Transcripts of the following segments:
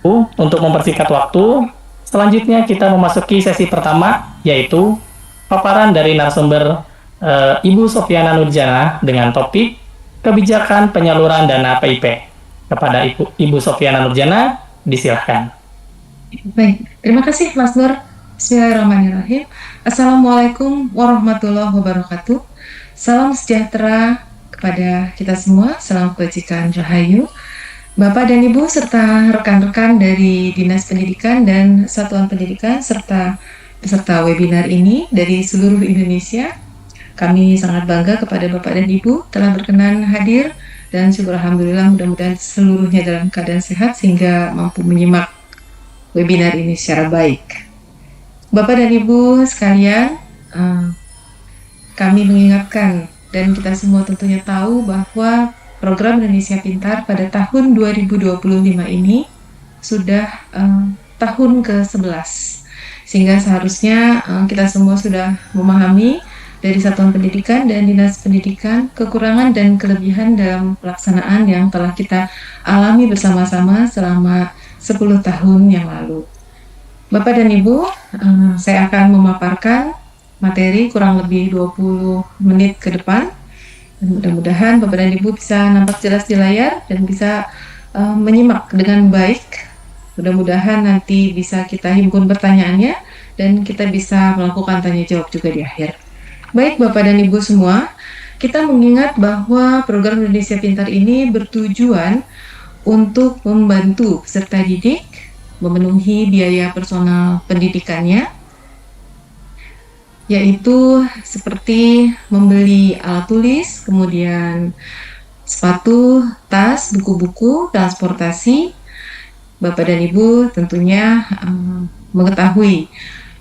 Untuk mempersingkat waktu, selanjutnya kita memasuki sesi pertama, yaitu paparan dari narasumber Ibu Sofyana Nurjana dengan topik kebijakan penyaluran dana PIP. Kepada Ibu Sofyana Nurjana, disilahkan. Baik, terima kasih Mas Nur. Bismillahirrahmanirrahim. Assalamualaikum warahmatullahi wabarakatuh. Salam sejahtera kepada kita semua. Salam kebajikan rahayu. Bapak dan Ibu serta rekan-rekan dari Dinas Pendidikan dan Satuan Pendidikan serta peserta webinar ini dari seluruh Indonesia. Kami sangat bangga kepada Bapak dan Ibu telah berkenan hadir dan syukur alhamdulillah mudah-mudahan seluruhnya dalam keadaan sehat sehingga mampu menyimak webinar ini secara baik. Bapak dan Ibu sekalian, kami mengingatkan dan kita semua tentunya tahu bahwa program Indonesia Pintar pada tahun 2025 ini sudah tahun ke-11. Sehingga seharusnya kita semua sudah memahami dari Satuan Pendidikan dan Dinas Pendidikan kekurangan dan kelebihan dalam pelaksanaan yang telah kita alami bersama-sama selama 10 tahun yang lalu. Bapak dan Ibu, saya akan memaparkan materi kurang lebih 20 menit ke depan. Dan mudah-mudahan Bapak dan Ibu bisa nampak jelas di layar dan bisa menyimak dengan baik. Mudah-mudahan nanti bisa kita himpun pertanyaannya dan kita bisa melakukan tanya jawab juga di akhir. Baik Bapak dan Ibu semua, kita mengingat bahwa program Indonesia Pintar ini bertujuan untuk membantu peserta didik memenuhi biaya personal pendidikannya, yaitu seperti membeli alat tulis, kemudian sepatu, tas, buku-buku, transportasi. Bapak dan Ibu tentunya mengetahui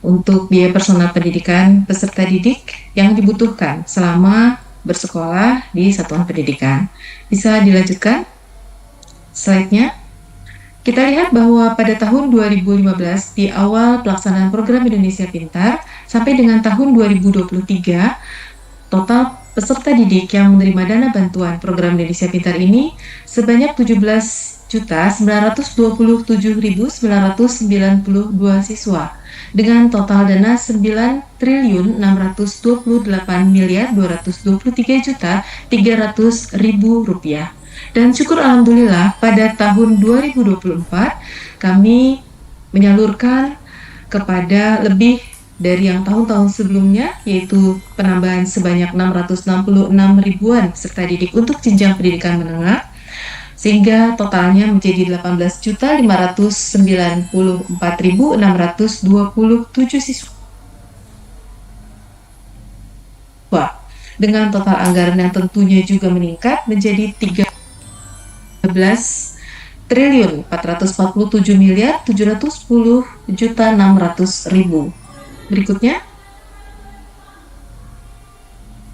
untuk biaya personal pendidikan peserta didik yang dibutuhkan selama bersekolah di satuan pendidikan. Bisa dilanjutkan slide-nya. Kita lihat bahwa pada tahun 2015 di awal pelaksanaan program Indonesia Pintar sampai dengan tahun 2023 total peserta didik yang menerima dana bantuan program Indonesia Pintar ini sebanyak 17.927.992 siswa dengan total dana 9.828.223.300.000 rupiah. Dan syukur alhamdulillah pada tahun 2024 kami menyalurkan kepada lebih dari yang tahun-tahun sebelumnya, yaitu penambahan sebanyak 666 ribuan peserta didik untuk jenjang pendidikan menengah, sehingga totalnya menjadi 18.594.627 siswa dengan total anggaran yang tentunya juga meningkat menjadi 13.447.710.600.000. Berikutnya.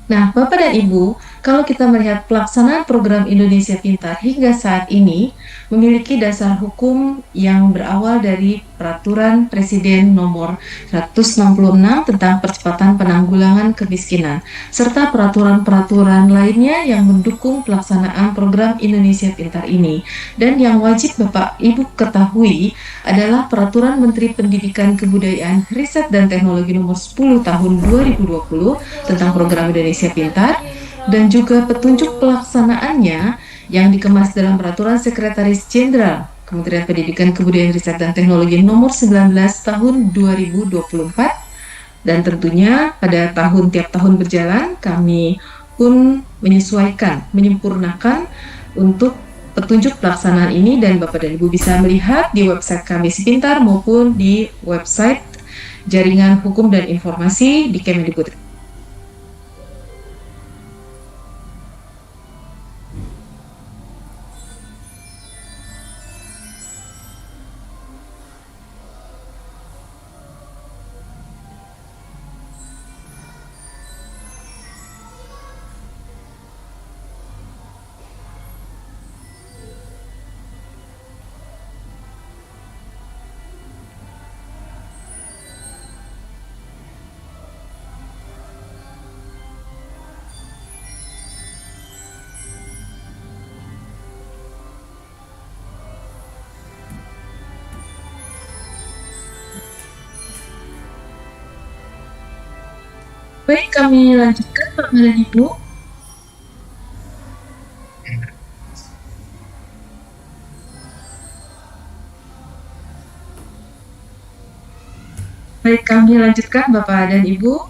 Nah, Bapak dan Ibu, kalau kita melihat pelaksanaan program Indonesia Pintar hingga saat ini memiliki dasar hukum yang berawal dari Peraturan Presiden Nomor 166 tentang Percepatan Penanggulangan Kemiskinan, serta peraturan-peraturan lainnya yang mendukung pelaksanaan program Indonesia Pintar ini. Dan yang wajib Bapak Ibu ketahui adalah Peraturan Menteri Pendidikan Kebudayaan, Riset dan Teknologi Nomor 10 Tahun 2020 tentang program Indonesia Pintar, dan juga petunjuk pelaksanaannya yang dikemas dalam Peraturan Sekretaris Jenderal Kementerian Pendidikan Kebudayaan Riset dan Teknologi Nomor 19 Tahun 2024. Dan tentunya pada tiap tahun berjalan kami pun menyesuaikan, menyempurnakan untuk petunjuk pelaksanaan ini, dan Bapak dan Ibu bisa melihat di website kami Sipintar maupun di website Jaringan Hukum dan Informasi di Kemendikbud. Baik, kami lanjutkan Bapak dan Ibu. Baik, kami lanjutkan Bapak dan Ibu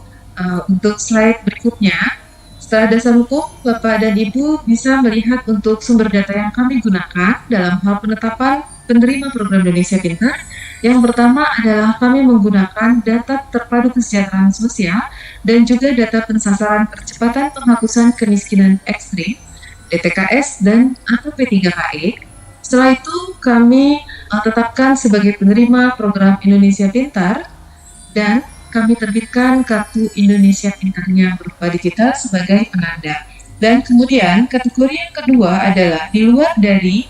untuk slide berikutnya. Setelah dasar hukum, Bapak dan Ibu bisa melihat untuk sumber data yang kami gunakan dalam hal penetapan penerima program Indonesia Pintar. Yang pertama adalah kami menggunakan data terpadu kesejahteraan sosial dan juga data pensasaran percepatan penghapusan kemiskinan ekstrim, DTKS dan atau P3KE. Setelah itu kami tetapkan sebagai penerima program Indonesia Pintar dan kami terbitkan kartu Indonesia Pintarnya berupa digital sebagai penanda. Dan kemudian kategori yang kedua adalah di luar dari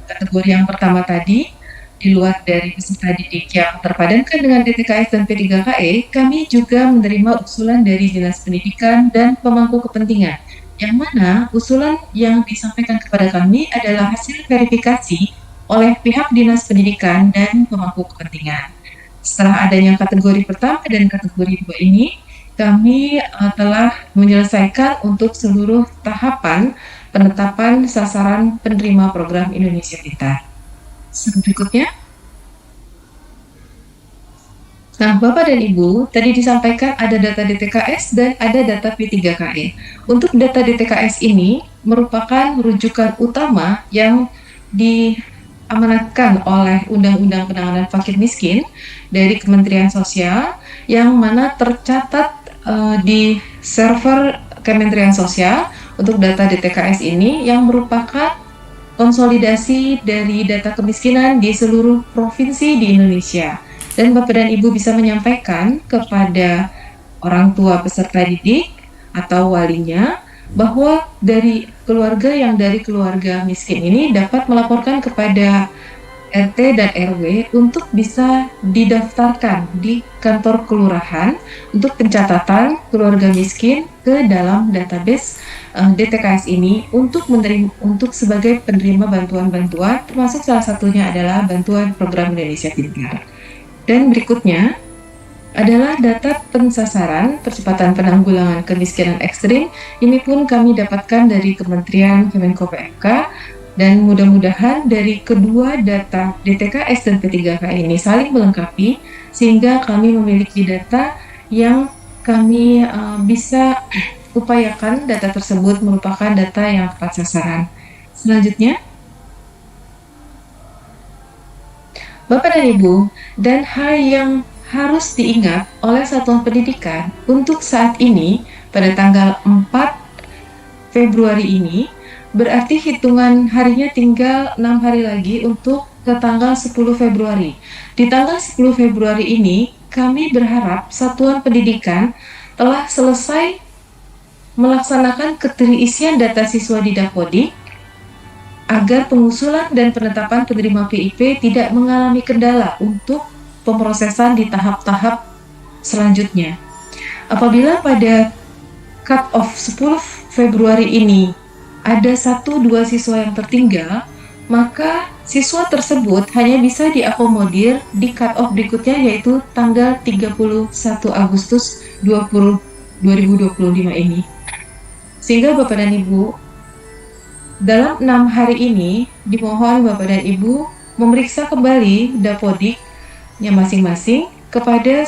kategori yang pertama tadi, di luar dari peserta didik yang terpadankan dengan DTKS dan P3KE, kami juga menerima usulan dari Dinas Pendidikan dan pemangku kepentingan, yang mana usulan yang disampaikan kepada kami adalah hasil verifikasi oleh pihak Dinas Pendidikan dan pemangku kepentingan. Setelah adanya kategori pertama dan kategori 2 ini, kami telah menyelesaikan untuk seluruh tahapan penetapan sasaran penerima program Indonesia Pintar. Berikutnya. Nah, Bapak dan Ibu, tadi disampaikan ada data DTKS dan ada data P3KE. Untuk data DTKS ini merupakan rujukan utama yang diamanatkan oleh Undang-Undang Penanganan Fakir Miskin dari Kementerian Sosial yang mana tercatat di server Kementerian Sosial untuk data DTKS ini yang merupakan konsolidasi dari data kemiskinan di seluruh provinsi di Indonesia. Dan Bapak dan Ibu bisa menyampaikan kepada orang tua peserta didik atau walinya bahwa dari keluarga miskin ini dapat melaporkan kepada RT dan RW untuk bisa didaftarkan di kantor kelurahan untuk pencatatan keluarga miskin ke dalam database DTKS ini untuk sebagai penerima bantuan-bantuan, termasuk salah satunya adalah bantuan program Indonesia Pintar. Dan berikutnya adalah data pensasaran percepatan penanggulangan kemiskinan ekstrim. Ini pun kami dapatkan dari Kementerian Kemenko PMK. Dan mudah-mudahan dari kedua data DTKS dan P3K ini saling melengkapi sehingga kami memiliki data yang kami bisa upayakan data tersebut merupakan data yang tepat sasaran. Selanjutnya, Bapak dan Ibu, dan hal yang harus diingat oleh satuan pendidikan untuk saat ini pada tanggal 4 Februari ini, berarti hitungan harinya tinggal 6 hari lagi untuk ke tanggal 10 Februari. Di tanggal 10 Februari ini, kami berharap satuan pendidikan telah selesai melaksanakan keterisian data siswa di Dapodik agar pengusulan dan penetapan penerima PIP tidak mengalami kendala untuk pemrosesan di tahap-tahap selanjutnya. Apabila pada cut-off 10 Februari ini ada 1-2 siswa yang tertinggal, maka siswa tersebut hanya bisa diakomodir di cut-off berikutnya yaitu tanggal 31 Agustus 2025 ini. Sehingga Bapak dan Ibu, dalam 6 hari ini dimohon Bapak dan Ibu memeriksa kembali Dapodiknya masing-masing kepada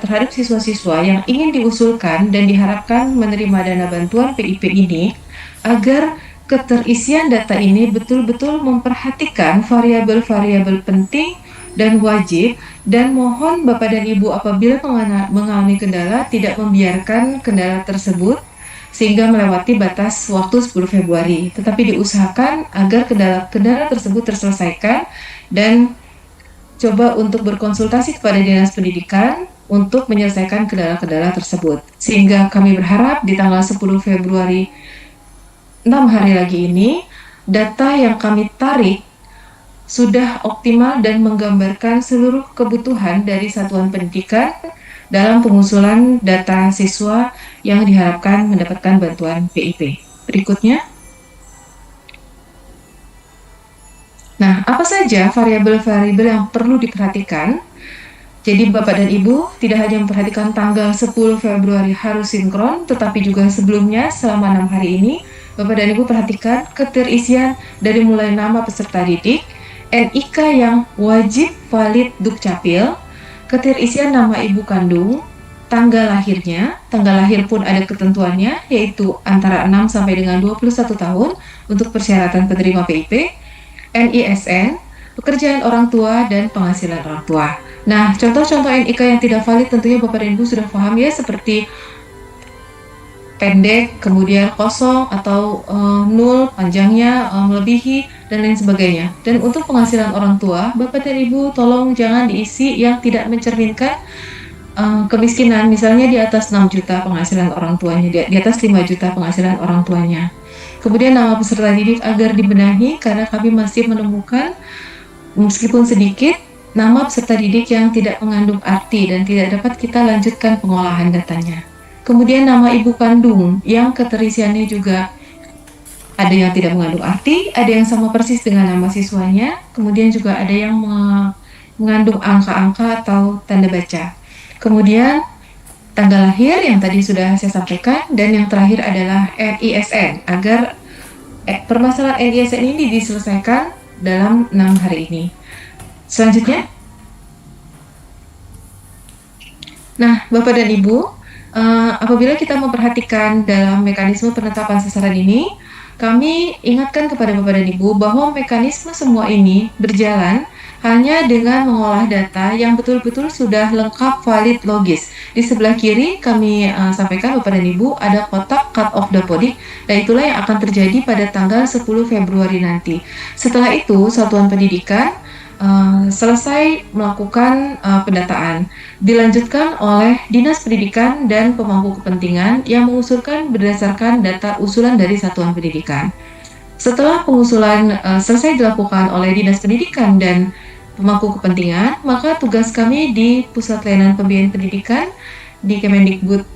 terhadap siswa-siswa yang ingin diusulkan dan diharapkan menerima dana bantuan PIP ini, agar keterisian data ini betul-betul memperhatikan variabel-variabel penting dan wajib, dan mohon Bapak dan Ibu apabila mengalami kendala tidak membiarkan kendala tersebut sehingga melewati batas waktu 10 Februari, tetapi diusahakan agar kendala tersebut terselesaikan dan coba untuk berkonsultasi kepada Dinas Pendidikan untuk menyelesaikan kendala-kendala tersebut. Sehingga kami berharap di tanggal 10 Februari 6 hari lagi ini, data yang kami tarik sudah optimal dan menggambarkan seluruh kebutuhan dari satuan pendidikan dalam pengusulan data siswa yang diharapkan mendapatkan bantuan PIP. Berikutnya. Nah, apa saja variabel-variabel yang perlu diperhatikan? Jadi Bapak dan Ibu tidak hanya memperhatikan tanggal 10 Februari harus sinkron, tetapi juga sebelumnya selama 6 hari ini, Bapak dan Ibu perhatikan keterisian dari mulai nama peserta didik, NIK yang wajib valid Dukcapil, keterisian nama ibu kandung, tanggal lahir pun ada ketentuannya, yaitu antara 6 sampai dengan 21 tahun untuk persyaratan penerima PIP, NISN, pekerjaan orang tua, dan penghasilan orang tua. Nah, contoh-contoh NIK yang tidak valid tentunya Bapak dan Ibu sudah paham ya, seperti pendek, kemudian kosong atau nol, panjangnya melebihi, dan lain sebagainya. Dan untuk penghasilan orang tua, Bapak dan Ibu tolong jangan diisi yang tidak mencerminkan kemiskinan, misalnya di atas 6 juta penghasilan orang tuanya, di atas 5 juta penghasilan orang tuanya. Kemudian nama peserta didik agar dibenahi karena kami masih menemukan, meskipun sedikit, nama peserta didik yang tidak mengandung arti dan tidak dapat kita lanjutkan pengolahan datanya. Kemudian nama ibu kandung yang keterisiannya juga ada yang tidak mengandung arti, ada yang sama persis dengan nama siswanya, kemudian juga ada yang mengandung angka-angka atau tanda baca. Kemudian tanggal lahir yang tadi sudah saya sampaikan, dan yang terakhir adalah NISN, agar permasalahan NISN ini diselesaikan dalam 6 hari ini. Selanjutnya, nah Bapak dan Ibu, apabila kita memperhatikan dalam mekanisme penetapan sasaran ini, kami ingatkan kepada Bapak dan Ibu bahwa mekanisme semua ini berjalan hanya dengan mengolah data yang betul-betul sudah lengkap, valid, logis. Di sebelah kiri kami sampaikan Bapak dan Ibu ada kotak cut off dapodik, dan itulah yang akan terjadi pada tanggal 10 Februari nanti. Setelah itu, Satuan Pendidikan selesai melakukan pendataan, dilanjutkan oleh Dinas Pendidikan dan pemangku kepentingan yang mengusulkan berdasarkan data usulan dari Satuan Pendidikan. Setelah pengusulan selesai dilakukan oleh Dinas Pendidikan dan pemangku kepentingan, maka tugas kami di Pusat Layanan Pembiayaan Pendidikan di Kemendikbud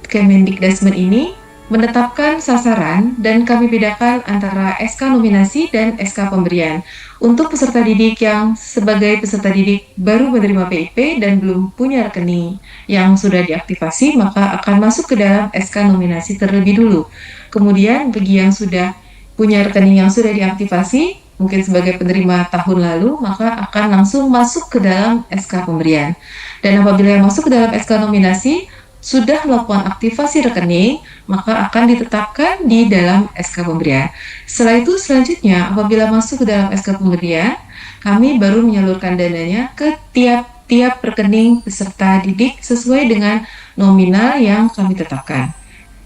ini menetapkan sasaran, dan kami bedakan antara SK nominasi dan SK pemberian. Untuk peserta didik yang sebagai peserta didik baru menerima PIP dan belum punya rekening yang sudah diaktifasi, maka akan masuk ke dalam SK nominasi terlebih dulu. Kemudian bagi yang sudah punya rekening yang sudah diaktifasi, mungkin sebagai penerima tahun lalu, maka akan langsung masuk ke dalam SK pemberian. Dan apabila yang masuk ke dalam SK nominasi sudah melakukan aktivasi rekening, maka akan ditetapkan di dalam SK pemberian. Setelah itu, selanjutnya apabila masuk ke dalam SK pemberian, kami baru menyalurkan dananya ke tiap-tiap rekening peserta didik sesuai dengan nominal yang kami tetapkan.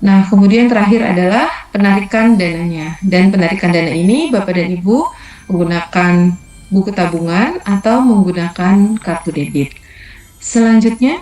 Nah, kemudian terakhir adalah penarikan dananya. Dan penarikan dana ini Bapak dan Ibu menggunakan buku tabungan atau menggunakan kartu debit. Selanjutnya,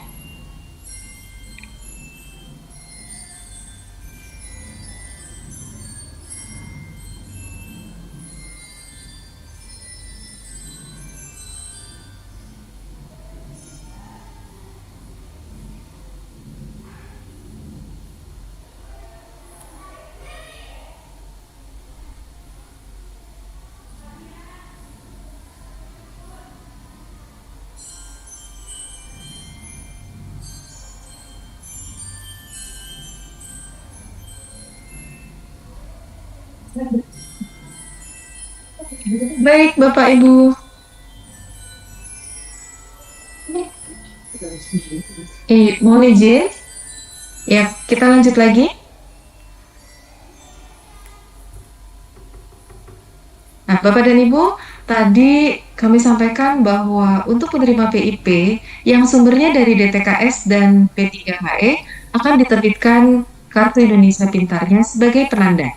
baik Bapak Ibu. Mohon izin. Ya, kita lanjut lagi. Nah, Bapak dan Ibu, tadi kami sampaikan bahwa untuk penerima PIP yang sumbernya dari DTKS dan P3HE akan diterbitkan Kartu Indonesia Pintarnya sebagai penanda.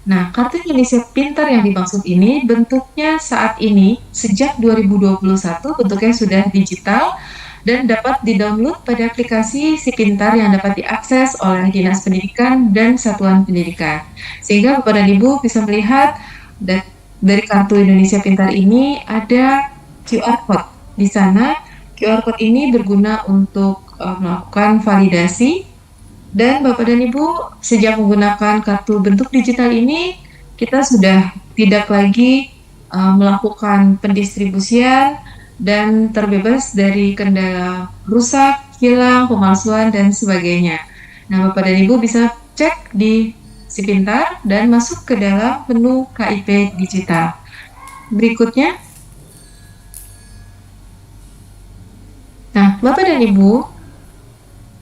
Nah, Kartu Indonesia Pintar yang dimaksud ini bentuknya saat ini sejak 2021 bentuknya sudah digital dan dapat di-download pada aplikasi Si Pintar yang dapat diakses oleh Dinas Pendidikan dan Satuan Pendidikan. Sehingga Bapak dan Ibu bisa melihat dari Kartu Indonesia Pintar ini ada QR Code. Di sana QR Code ini berguna untuk melakukan validasi, dan Bapak dan Ibu sejak menggunakan kartu bentuk digital ini, kita sudah tidak lagi melakukan pendistribusian dan terbebas dari kendala rusak, hilang, pemalsuan, dan sebagainya. Nah, Bapak dan Ibu bisa cek di Si Pintar dan masuk ke dalam menu KIP digital. Berikutnya, nah, Bapak dan Ibu,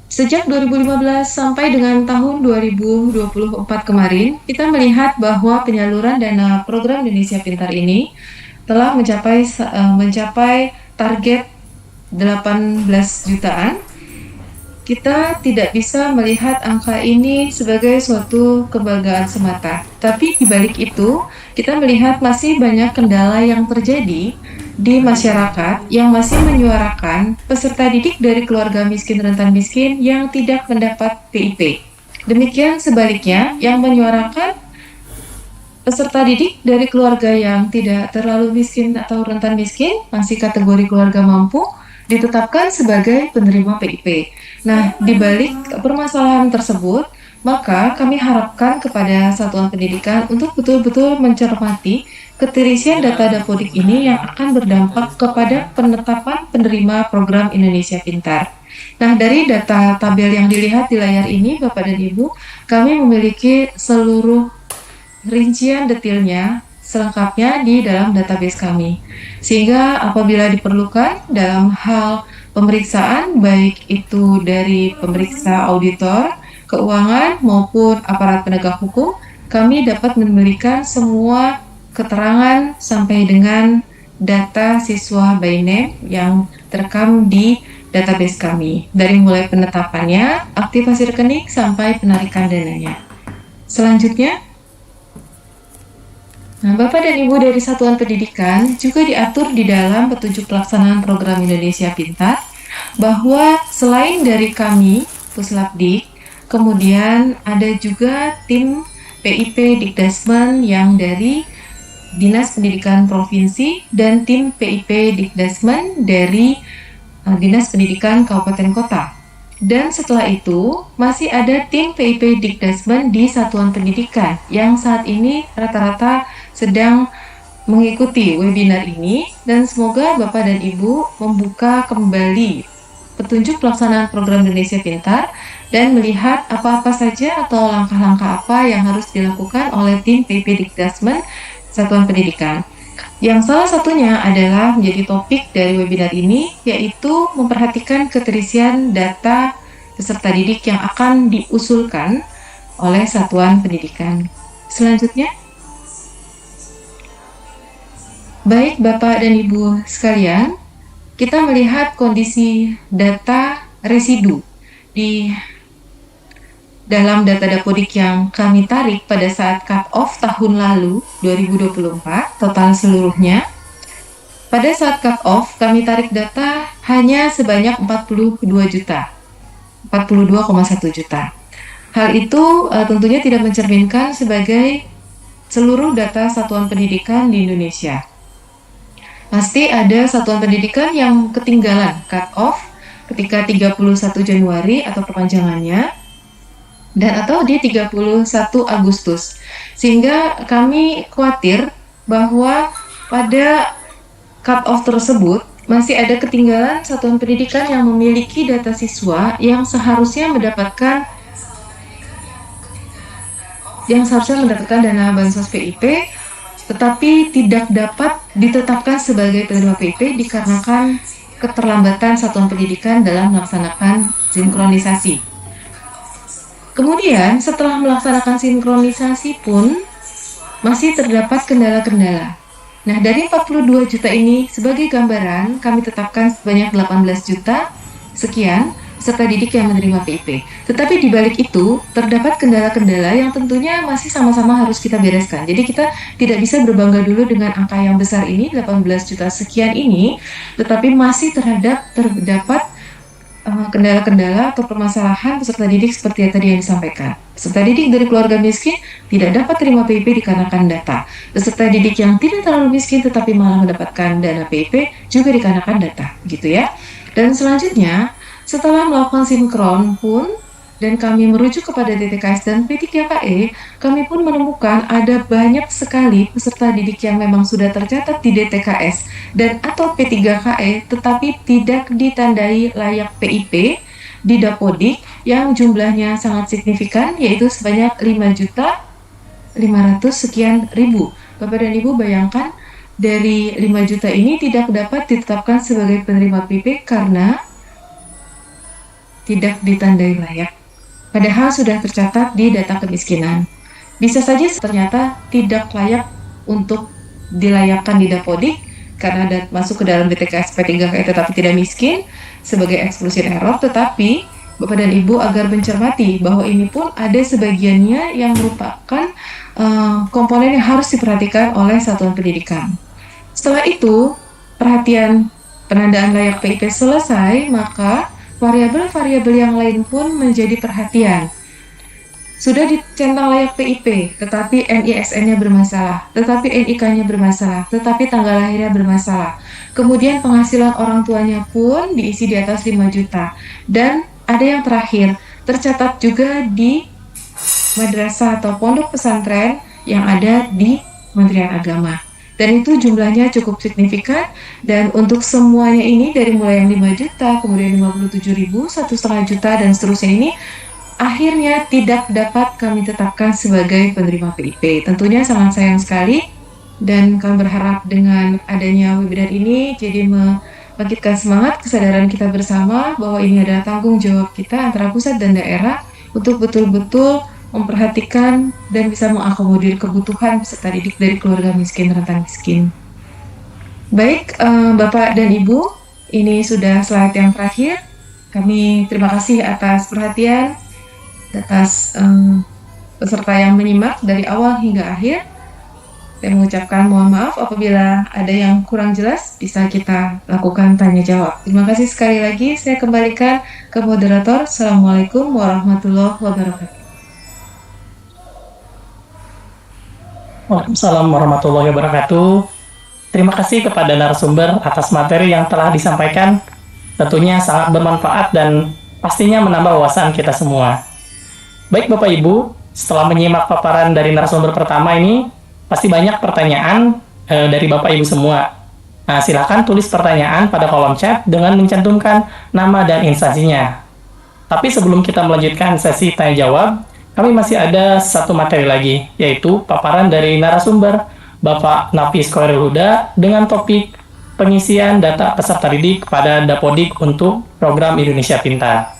sejak 2015 sampai dengan tahun 2024 kemarin, kita melihat bahwa penyaluran dana program Indonesia Pintar ini telah mencapai target 18 jutaan. Kita tidak bisa melihat angka ini sebagai suatu kebanggaan semata. Tapi di balik itu, kita melihat masih banyak kendala yang terjadi di masyarakat yang masih menyuarakan peserta didik dari keluarga miskin rentan miskin yang tidak mendapat PIP. Demikian sebaliknya, yang menyuarakan peserta didik dari keluarga yang tidak terlalu miskin atau rentan miskin, masih kategori keluarga mampu, ditetapkan sebagai penerima PIP. Nah, di balik permasalahan tersebut, maka kami harapkan kepada satuan pendidikan untuk betul-betul mencermati keterisian data Dapodik ini yang akan berdampak kepada penetapan penerima program Indonesia Pintar. Nah, dari data tabel yang dilihat di layar ini, Bapak dan Ibu, kami memiliki seluruh rincian detailnya selengkapnya di dalam database kami. Sehingga apabila diperlukan dalam hal pemeriksaan, baik itu dari pemeriksa auditor, keuangan, maupun aparat penegak hukum, kami dapat memberikan semua keterangan sampai dengan data siswa by name yang terekam di database kami, dari mulai penetapannya, aktivasi rekening, sampai penarikan dananya. Selanjutnya, nah, Bapak dan Ibu dari Satuan Pendidikan juga diatur di dalam petunjuk pelaksanaan program Indonesia Pintar bahwa selain dari kami, Puslapdik, kemudian ada juga tim PIP Dikdasmen yang dari Dinas Pendidikan Provinsi dan tim PIP Dikdasmen dari Dinas Pendidikan Kabupaten Kota. Dan setelah itu, masih ada tim PIP Dikdasmen di Satuan Pendidikan yang saat ini rata-rata sedang mengikuti webinar ini, dan semoga Bapak dan Ibu membuka kembali petunjuk pelaksanaan program Indonesia Pintar dan melihat apa-apa saja atau langkah-langkah apa yang harus dilakukan oleh tim PIP Dikdasmen Satuan Pendidikan. Yang salah satunya adalah menjadi topik dari webinar ini, yaitu memperhatikan keterisian data peserta didik yang akan diusulkan oleh Satuan Pendidikan. Selanjutnya, baik Bapak dan Ibu sekalian, kita melihat kondisi data residu di dalam data Dapodik yang kami tarik pada saat cut-off tahun lalu, 2024, total seluruhnya. Pada saat cut-off, kami tarik data hanya sebanyak 42 juta, 42,1 juta. Hal itu tentunya tidak mencerminkan sebagai seluruh data satuan pendidikan di Indonesia. Pasti ada satuan pendidikan yang ketinggalan cut-off ketika 31 Januari atau perpanjangannya, dan atau di 31 Agustus. Sehingga kami khawatir bahwa pada cut-off tersebut masih ada ketinggalan satuan pendidikan yang memiliki data siswa yang seharusnya mendapatkan dana bansos PIP, tetapi tidak dapat ditetapkan sebagai penerima PIP dikarenakan keterlambatan satuan pendidikan dalam melaksanakan sinkronisasi. Kemudian setelah melaksanakan sinkronisasi pun masih terdapat kendala-kendala. Nah, dari 42 juta ini sebagai gambaran kami tetapkan sebanyak 18 juta sekian peserta didik yang menerima PIP. Tetapi di balik itu terdapat kendala-kendala yang tentunya masih sama-sama harus kita bereskan. Jadi kita tidak bisa berbangga dulu dengan angka yang besar ini, 18 juta sekian ini, tetapi masih terdapat kendala-kendala atau permasalahan peserta didik seperti yang tadi yang disampaikan. Peserta didik dari keluarga miskin tidak dapat terima PIP dikarenakan data. Peserta didik yang tidak terlalu miskin tetapi malah mendapatkan dana PIP juga dikarenakan data, gitu ya. Dan selanjutnya, setelah melakukan sinkron pun dan kami merujuk kepada DTKS dan P3KE, kami pun menemukan ada banyak sekali peserta didik yang memang sudah tercatat di DTKS dan atau P3KE tetapi tidak ditandai layak PIP di Dapodik yang jumlahnya sangat signifikan, yaitu sebanyak 5.500 sekian ribu. Bapak dan Ibu bayangkan, dari 5 juta ini tidak dapat ditetapkan sebagai penerima PIP karena tidak ditandai layak, padahal sudah tercatat di data kemiskinan. Bisa saja ternyata tidak layak untuk dilayakkan di Dapodik karena masuk ke dalam DTKS P3KE tetapi tidak miskin sebagai exclusion error, tetapi Bapak dan Ibu agar mencermati bahwa ini pun ada sebagiannya yang merupakan komponen yang harus diperhatikan oleh satuan pendidikan. Setelah itu, perhatian penandaan layak PIP selesai, maka variabel-variabel yang lain pun menjadi perhatian. Sudah dicentang layak PIP, tetapi NISN-nya bermasalah, tetapi NIK-nya bermasalah, tetapi tanggal lahirnya bermasalah. Kemudian penghasilan orang tuanya pun diisi di atas 5 juta. Dan ada yang terakhir, tercatat juga di madrasah atau pondok pesantren yang ada di Kementerian Agama. Dan itu jumlahnya cukup signifikan, dan untuk semuanya ini dari mulai yang 5 juta, kemudian 57.000, 1,5 juta, dan seterusnya ini akhirnya tidak dapat kami tetapkan sebagai penerima PIP. Tentunya sangat sayang sekali, dan kami berharap dengan adanya webinar ini jadi membangkitkan semangat kesadaran kita bersama bahwa ini adalah tanggung jawab kita antara pusat dan daerah untuk betul-betul memperhatikan dan bisa mengakomodir kebutuhan peserta didik dari keluarga miskin, rentan miskin. Baik, Bapak dan Ibu, ini sudah slide yang terakhir. Kami terima kasih atas perhatian, atas peserta yang menyimak dari awal hingga akhir. Saya mengucapkan mohon maaf apabila ada yang kurang jelas, bisa kita lakukan tanya jawab. Terima kasih sekali lagi, saya kembalikan ke moderator. Assalamualaikum warahmatullahi wabarakatuh. Waalaikumsalam warahmatullahi wabarakatuh. Terima kasih kepada narasumber atas materi yang telah disampaikan. Tentunya sangat bermanfaat dan pastinya menambah wawasan kita semua. Baik Bapak Ibu, setelah menyimak paparan dari narasumber pertama ini, pasti banyak pertanyaan dari Bapak Ibu semua. Nah, silakan tulis pertanyaan pada kolom chat dengan mencantumkan nama dan instansinya. Tapi sebelum kita melanjutkan sesi tanya jawab, kami masih ada satu materi lagi, yaitu paparan dari narasumber Bapak Nafis Khairul Huda dengan topik pengisian data peserta didik pada Dapodik untuk program Indonesia Pintar.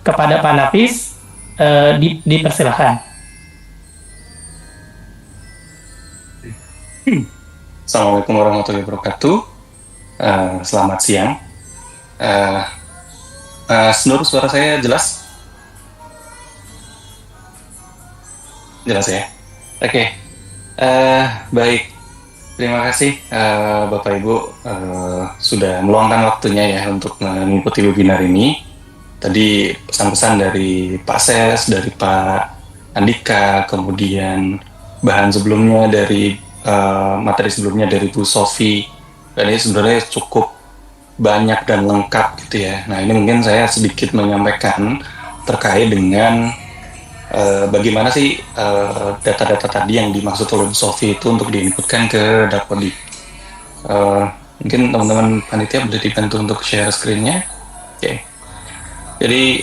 Kepada Pak Nafis, dipersilakan. Assalamualaikum warahmatullahi wabarakatuh. Selamat siang. Seluruh suara saya jelas? Jelas ya? Oke. Baik. Terima kasih Bapak Ibu sudah meluangkan waktunya ya untuk mengikuti webinar ini. Tadi pesan-pesan dari Pak Ses, dari Pak Andika, kemudian bahan sebelumnya dari materi sebelumnya dari Bu Sofi, dan ini sebenarnya cukup banyak dan lengkap gitu ya. Nah, ini mungkin saya sedikit menyampaikan terkait dengan bagaimana sih data-data tadi yang dimaksud oleh Bu Sofi itu untuk diinputkan ke Dapodik. Mungkin teman-teman panitia boleh dibantu untuk share screen-nya. Oke. Jadi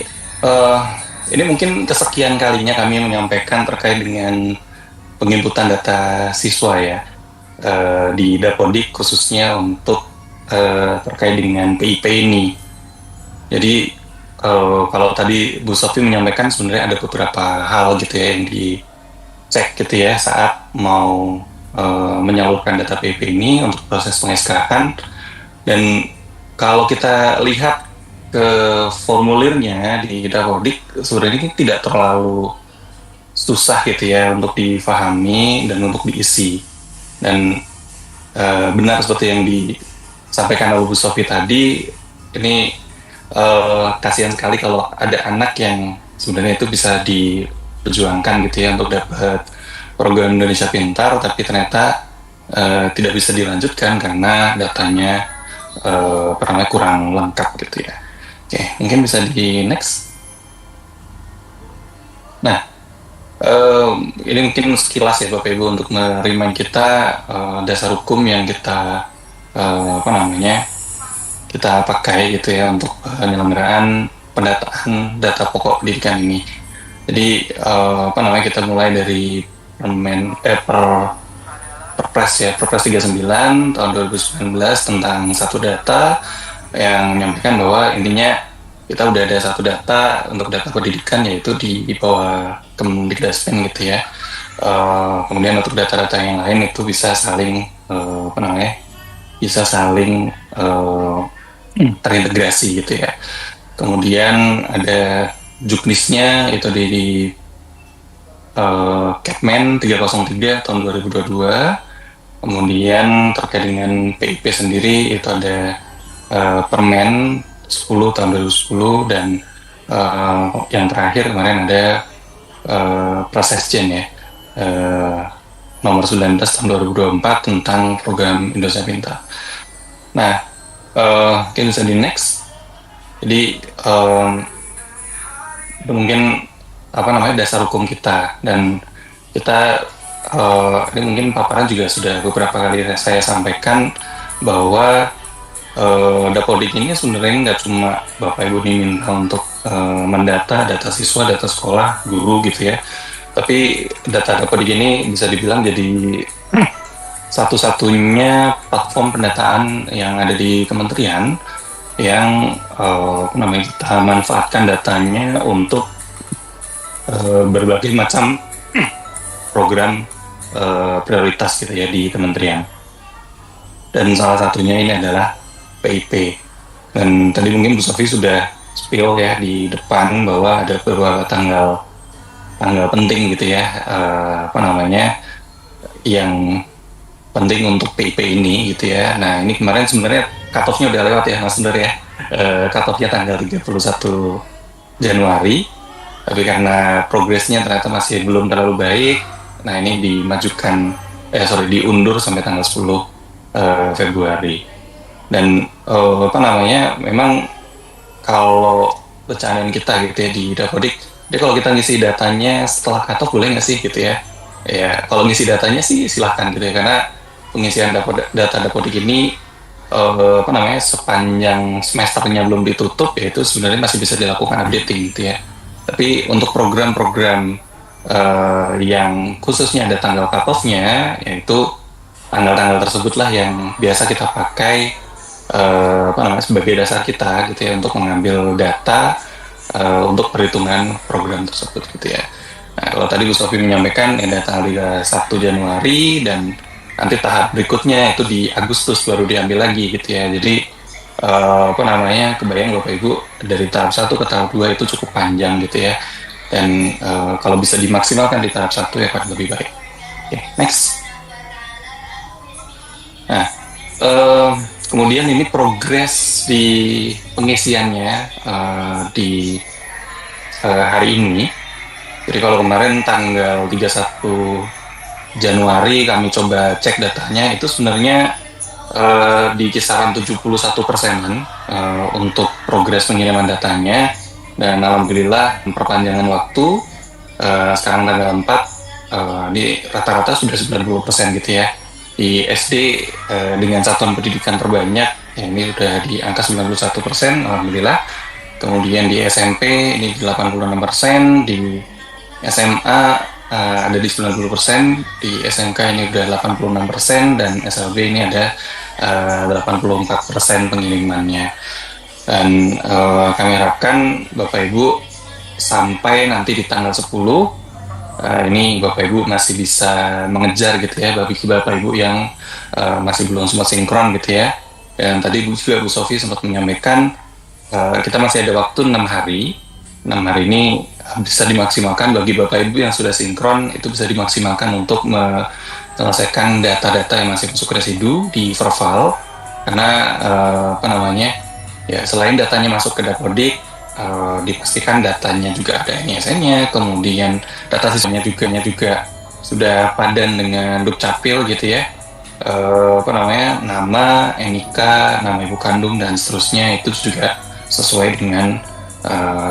ini mungkin kesekian kalinya kami menyampaikan terkait dengan penginputan data siswa ya di Dapodik, khususnya untuk terkait dengan PIP ini. Jadi kalau tadi Bu Sofi menyampaikan sebenarnya ada beberapa hal gitu ya yang dicek gitu ya saat mau menyalurkan data PIP ini untuk proses peng-SK-an. Dan kalau kita lihat ke formulirnya di Dapodik, sebenarnya ini tidak terlalu susah gitu ya untuk difahami dan untuk diisi. Dan benar seperti yang disampaikan oleh Bu Sofi tadi, ini kasihan sekali kalau ada anak yang sebenarnya itu bisa diperjuangkan gitu ya untuk dapat program Indonesia Pintar, tapi ternyata tidak bisa dilanjutkan karena datanya kurang lengkap gitu ya. Oke, mungkin bisa di next. Nah, ini mungkin sekilas ya Bapak Ibu untuk merimain kita dasar hukum yang kita kita pakai gitu ya untuk penyelenggaraan pendataan data pokok pendidikan ini. Jadi kita mulai dari Perpres 39 tahun 2019 tentang satu data yang menyampaikan bahwa intinya kita udah ada satu data untuk data pendidikan, yaitu di bawah Kemdikbudristek gitu ya. Kemudian untuk data-data yang lain itu bisa saling terintegrasi gitu ya. Kemudian ada juknisnya itu di Kepmen 303 tahun 2022. Kemudian terkait dengan PIP sendiri itu ada Permen 10 tahun 2010, dan yang terakhir kemarin ada Prasesjen ya, nomor 19 tahun 2024 tentang program Indonesia Pintar. Nah, kita bisa di next. Jadi itu mungkin dasar hukum kita, dan kita ini mungkin paparan juga sudah beberapa kali saya sampaikan bahwa Dapodik ini sebenarnya nggak cuma Bapak Ibu diminta untuk mendata data siswa, data sekolah, guru gitu ya, tapi data Dapodik ini bisa dibilang jadi satu-satunya platform pendataan yang ada di kementerian yang kita manfaatkan datanya untuk berbagai macam program prioritas gitu ya di kementerian. Dan salah satunya ini adalah PIP. Dan tadi mungkin Bu Sofi sudah spill ya di depan bahwa ada beberapa tanggal penting gitu ya, yang penting untuk PIP ini gitu ya. Nah, ini kemarin sebenarnya cut-off-nya udah lewat ya Mas Sender ya. Cut-off-nya tanggal 31 Januari. Tapi karena progresnya ternyata masih belum terlalu baik, nah ini diundur sampai tanggal 10 Februari. Dan memang kalau bercandaan kita gitu ya di Dapodik, jadi kalau kita ngisi datanya setelah cut-off boleh nggak sih gitu ya? Ya kalau ngisi datanya sih silahkan gitu ya, karena pengisian data Dapodik ini sepanjang semesternya belum ditutup, ya itu sebenarnya masih bisa dilakukan updating gitu ya. Tapi untuk program-program yang khususnya ada tanggal cut-off-nya, yaitu tanggal-tanggal tersebutlah yang biasa kita pakai sebagai dasar kita gitu ya untuk mengambil data untuk perhitungan program tersebut gitu ya. Nah, kalau tadi Bu Sofi menyampaikan ada tanggal 1 Januari dan nanti tahap berikutnya itu di Agustus baru diambil lagi gitu ya. Jadi kebayang Bapak Ibu dari tahap 1 ke tahap 2 itu cukup panjang gitu ya. Dan kalau bisa dimaksimalkan di tahap 1 ya akan lebih baik. Oke, next. Nah, kemudian ini progres di pengisiannya di hari ini. Jadi kalau kemarin tanggal 31 Januari kami coba cek datanya, itu sebenarnya di kisaran 71%-an untuk progres pengiriman datanya. Dan alhamdulillah perpanjangan waktu sekarang tanggal 4 di rata-rata sudah 90% gitu ya. Di SD dengan satuan pendidikan terbanyak ya ini udah di angka 91%, alhamdulillah. Kemudian di SMP ini 86%, di SMA ada di 90%, di SMK ini udah 86%, dan SLB ini ada 84% pengirimannya. Dan kami harapkan Bapak Ibu sampai nanti di tanggal 10 ini Bapak Ibu masih bisa mengejar gitu ya, bagi Bapak Ibu yang masih belum sempat sinkron gitu ya. Dan tadi Bu Sofi sempat menyampaikan kita masih ada waktu 6 hari. 6 hari ini bisa dimaksimalkan bagi Bapak Ibu yang sudah sinkron, itu bisa dimaksimalkan untuk menyelesaikan data-data yang masih masuk residu di Verval. Karena ya selain datanya masuk ke Dapodik, dipastikan datanya juga ada NISN-nya, kemudian data siswanya juga sudah padan dengan Dukcapil gitu ya, nama, NIK, nama ibu kandung dan seterusnya itu juga sesuai dengan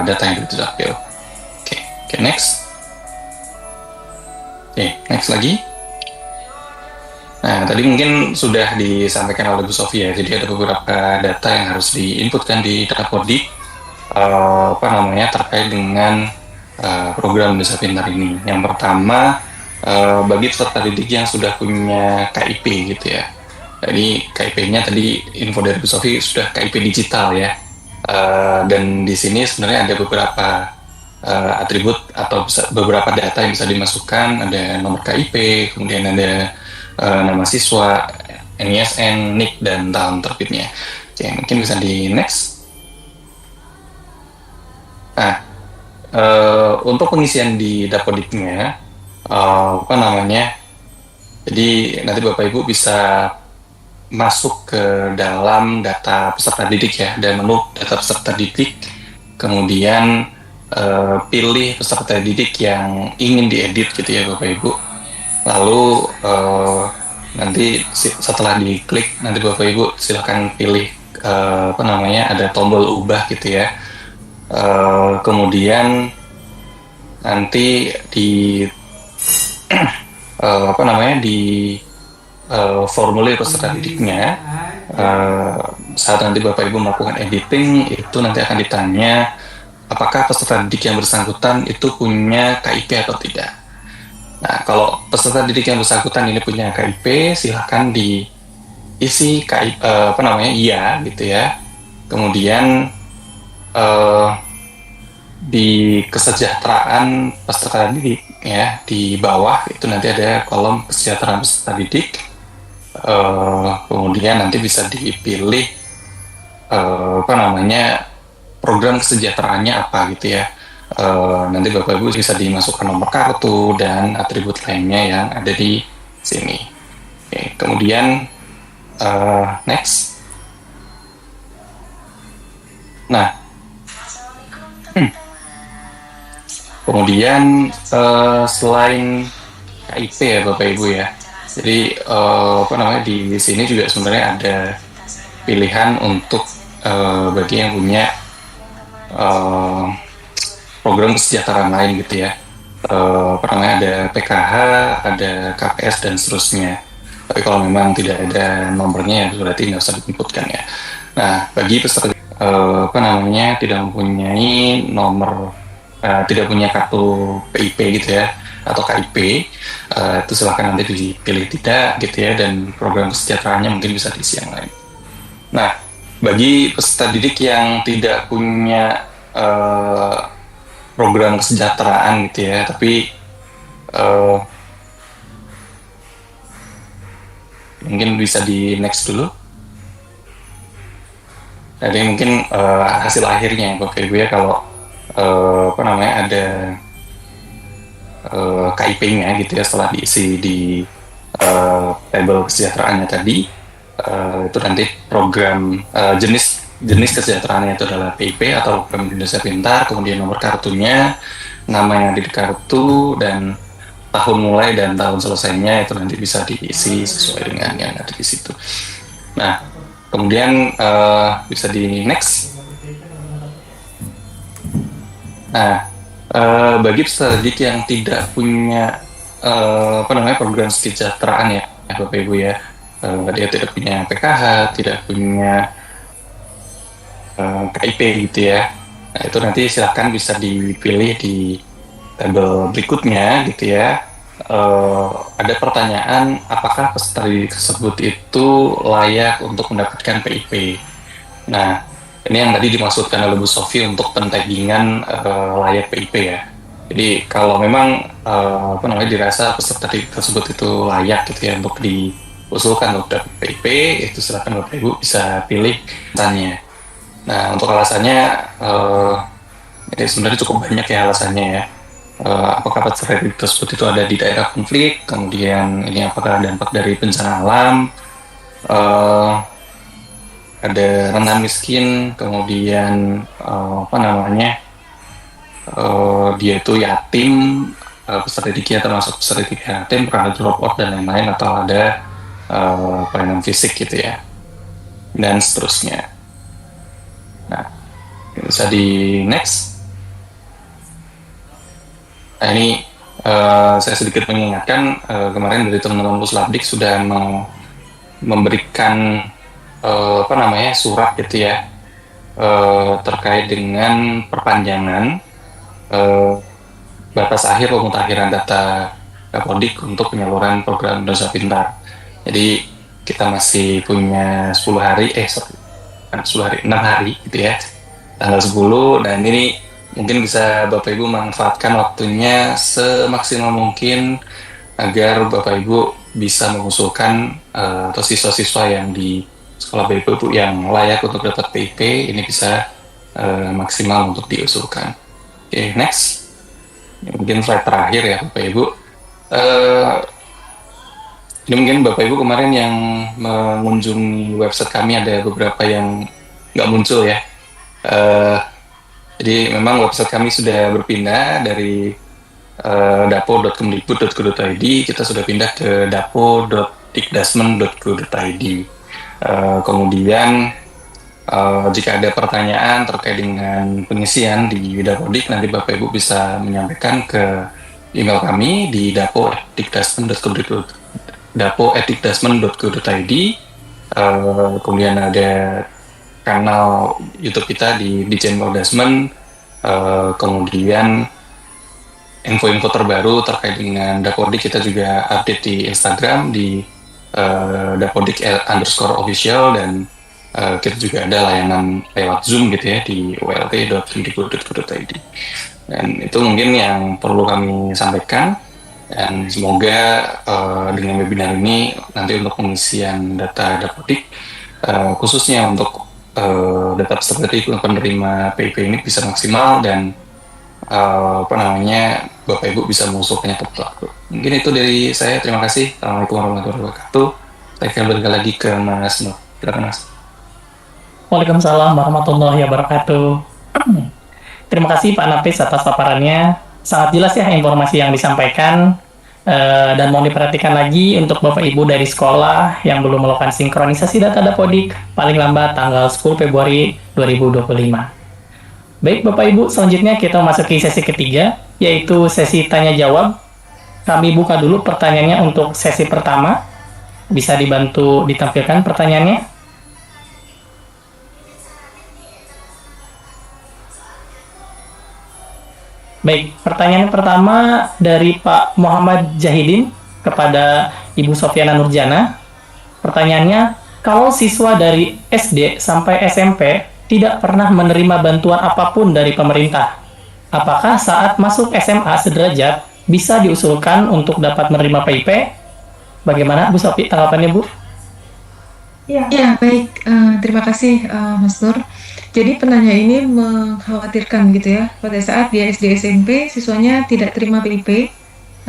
data yang di Dukcapil. Oke, next. Oke, next lagi. Nah, tadi mungkin sudah disampaikan oleh Bu Sofia, jadi ada beberapa data yang harus diinputkan di Dapodik, terkait dengan program Desa Pintar ini. Yang pertama, bagi peserta didik yang sudah punya KIP gitu ya. Jadi KIP-nya tadi info dari Bu Sofi sudah KIP digital ya. Dan di sini sebenarnya ada beberapa atribut atau beberapa data yang bisa dimasukkan, ada nomor KIP, kemudian ada nama siswa, NISN, NIK, dan tahun terbitnya. Oke, mungkin bisa di next. Nah, untuk pengisian di Dapodiknya, jadi nanti Bapak Ibu bisa masuk ke dalam data peserta didik ya, dan menu data peserta didik, kemudian pilih peserta didik yang ingin diedit gitu ya Bapak Ibu. Lalu nanti setelah diklik, nanti Bapak Ibu silakan pilih ada tombol ubah gitu ya. Kemudian nanti di formulir peserta didiknya, saat nanti Bapak Ibu melakukan editing, itu nanti akan ditanya apakah peserta didik yang bersangkutan itu punya KIP atau tidak. Nah, kalau peserta didik yang bersangkutan ini punya KIP, silahkan diisi KIP, iya gitu ya. Kemudian di kesejahteraan peserta didik ya, di bawah itu nanti ada kolom kesejahteraan peserta didik. Kemudian nanti bisa dipilih program kesejahteraannya apa gitu ya. Nanti Bapak Ibu bisa dimasukkan nomor kartu dan atribut lainnya yang ada di sini. Oke, kemudian next. Nah, kemudian selain KIP ya Bapak Ibu ya, jadi di sini juga sebenarnya ada pilihan untuk bagi yang punya program kesejahteraan lain gitu ya. Ada PKH, ada KPS dan seterusnya. Tapi kalau memang tidak ada nomornya ya berarti nggak usah diinputkan ya. Nah, bagi peserta tidak mempunyai nomor, tidak punya kartu PIP gitu ya, atau KIP, itu silahkan nanti dipilih tidak gitu ya, dan program kesejahteraannya mungkin bisa diisi yang lain. Nah, bagi peserta didik yang tidak punya program kesejahteraan gitu ya, tapi mungkin bisa di next dulu. Jadi mungkin hasil akhirnya Bapak Ibu ya, kalau ada KIP-nya gitu ya, setelah diisi di tabel kesejahteraannya tadi, itu nanti program jenis kesejahteraannya itu adalah PIP atau program Indonesia Pintar, kemudian nomor kartunya, nama yang ada di kartu, dan tahun mulai dan tahun selesainya itu nanti bisa diisi sesuai dengan yang ada di situ. Nah, kemudian bisa di next. Nah, bagi peserta didik yang tidak punya program kesejahteraan ya Bapak Ibu ya, dia tidak punya PKH, tidak punya KIP gitu ya. Nah, itu nanti silakan bisa dipilih di tabel berikutnya gitu ya. Ada pertanyaan apakah peserta didik tersebut itu layak untuk mendapatkan PIP. Nah, ini yang tadi dimaksudkan oleh Bu Sofi untuk pentaggingan layak PIP ya. Jadi kalau memang dirasa peserta didik tersebut itu layak gitu ya untuk diusulkan untuk dapat PIP, itu silakan Bapak Ibu bisa pilih tanya. Nah, untuk alasannya ini sebenarnya cukup banyak ya alasannya ya. Apakah peserta didik tersebut itu ada di daerah konflik, kemudian ini apakah dampak dari bencana alam, ada rentan miskin, kemudian dia itu yatim, peserta didiknya termasuk peserta didik yatim, pernah drop out dan lain-lain, atau ada kelainan fisik gitu ya, dan seterusnya. Nah, bisa di next. Nah, ini Saya sedikit mengingatkan, kemarin dari teman-teman Puslabdik sudah memberikan surat gitu ya, terkait dengan perpanjangan eh, batas akhir pemutakhiran data Dapodik untuk penyaluran program Indonesia Pintar. Jadi kita masih punya 10 hari, sorry, bukan 10 hari, 6 hari gitu ya, tanggal 10, dan ini mungkin bisa Bapak Ibu manfaatkan waktunya semaksimal mungkin agar Bapak Ibu bisa mengusulkan atau siswa-siswa yang di sekolah Bapak Ibu yang layak untuk dapat PIP ini bisa maksimal untuk diusulkan. Oke, next. Mungkin slide terakhir ya Bapak Ibu. Ini mungkin Bapak Ibu kemarin yang mengunjungi website kami ada beberapa yang nggak muncul ya. Jadi memang website kami sudah berpindah dari dapo.kemdikbud.go.id, kita sudah pindah ke dapo.dikdasmen.go.id. Kemudian jika ada pertanyaan terkait dengan pengisian di Dapodik, nanti Bapak Ibu bisa menyampaikan ke email kami di dapo@dikdasmen.go.id. Kemudian ada kanal YouTube kita di channel Dasmen. Kemudian info-info terbaru terkait dengan Dapodik kita juga update di Instagram di dapodik_official, dan kita juga ada layanan lewat Zoom gitu ya di wlt.kemdikbud.go.id. Dan itu mungkin yang perlu kami sampaikan, dan semoga dengan webinar ini nanti untuk pengisian data Dapodik khususnya untuk data peserta penerima PIP ini bisa maksimal, dan Bapak Ibu bisa mengusulkannya tepat waktu. Mungkin itu dari saya. Terima kasih. Assalamualaikum warahmatullahi wabarakatuh. Saya akan balik lagi ke Mas Nur. Silakan Mas. Waalaikumsalam warahmatullahi wabarakatuh. Terima kasih Pak Nafis atas paparannya. Sangat jelas ya informasi yang disampaikan, dan mau diperhatikan lagi untuk Bapak Ibu dari sekolah yang belum melakukan sinkronisasi data Dapodik paling lambat tanggal 10 Februari 2025. Baik Bapak Ibu, selanjutnya kita masuki sesi ketiga, yaitu sesi tanya jawab. Kami buka dulu pertanyaannya untuk sesi pertama. Bisa dibantu ditampilkan pertanyaannya? Baik, pertanyaan pertama dari Pak Muhammad Jahidin kepada Ibu Sofyana Nurjana. Pertanyaannya, kalau siswa dari SD sampai SMP tidak pernah menerima bantuan apapun dari pemerintah, apakah saat masuk SMA sederajat bisa diusulkan untuk dapat menerima PIP? Bagaimana Bu Sofi tanggapannya Bu? Ya, baik. Terima kasih, Mas Nur. Jadi penanya ini mengkhawatirkan gitu ya, pada saat dia SD SMP siswanya tidak terima PIP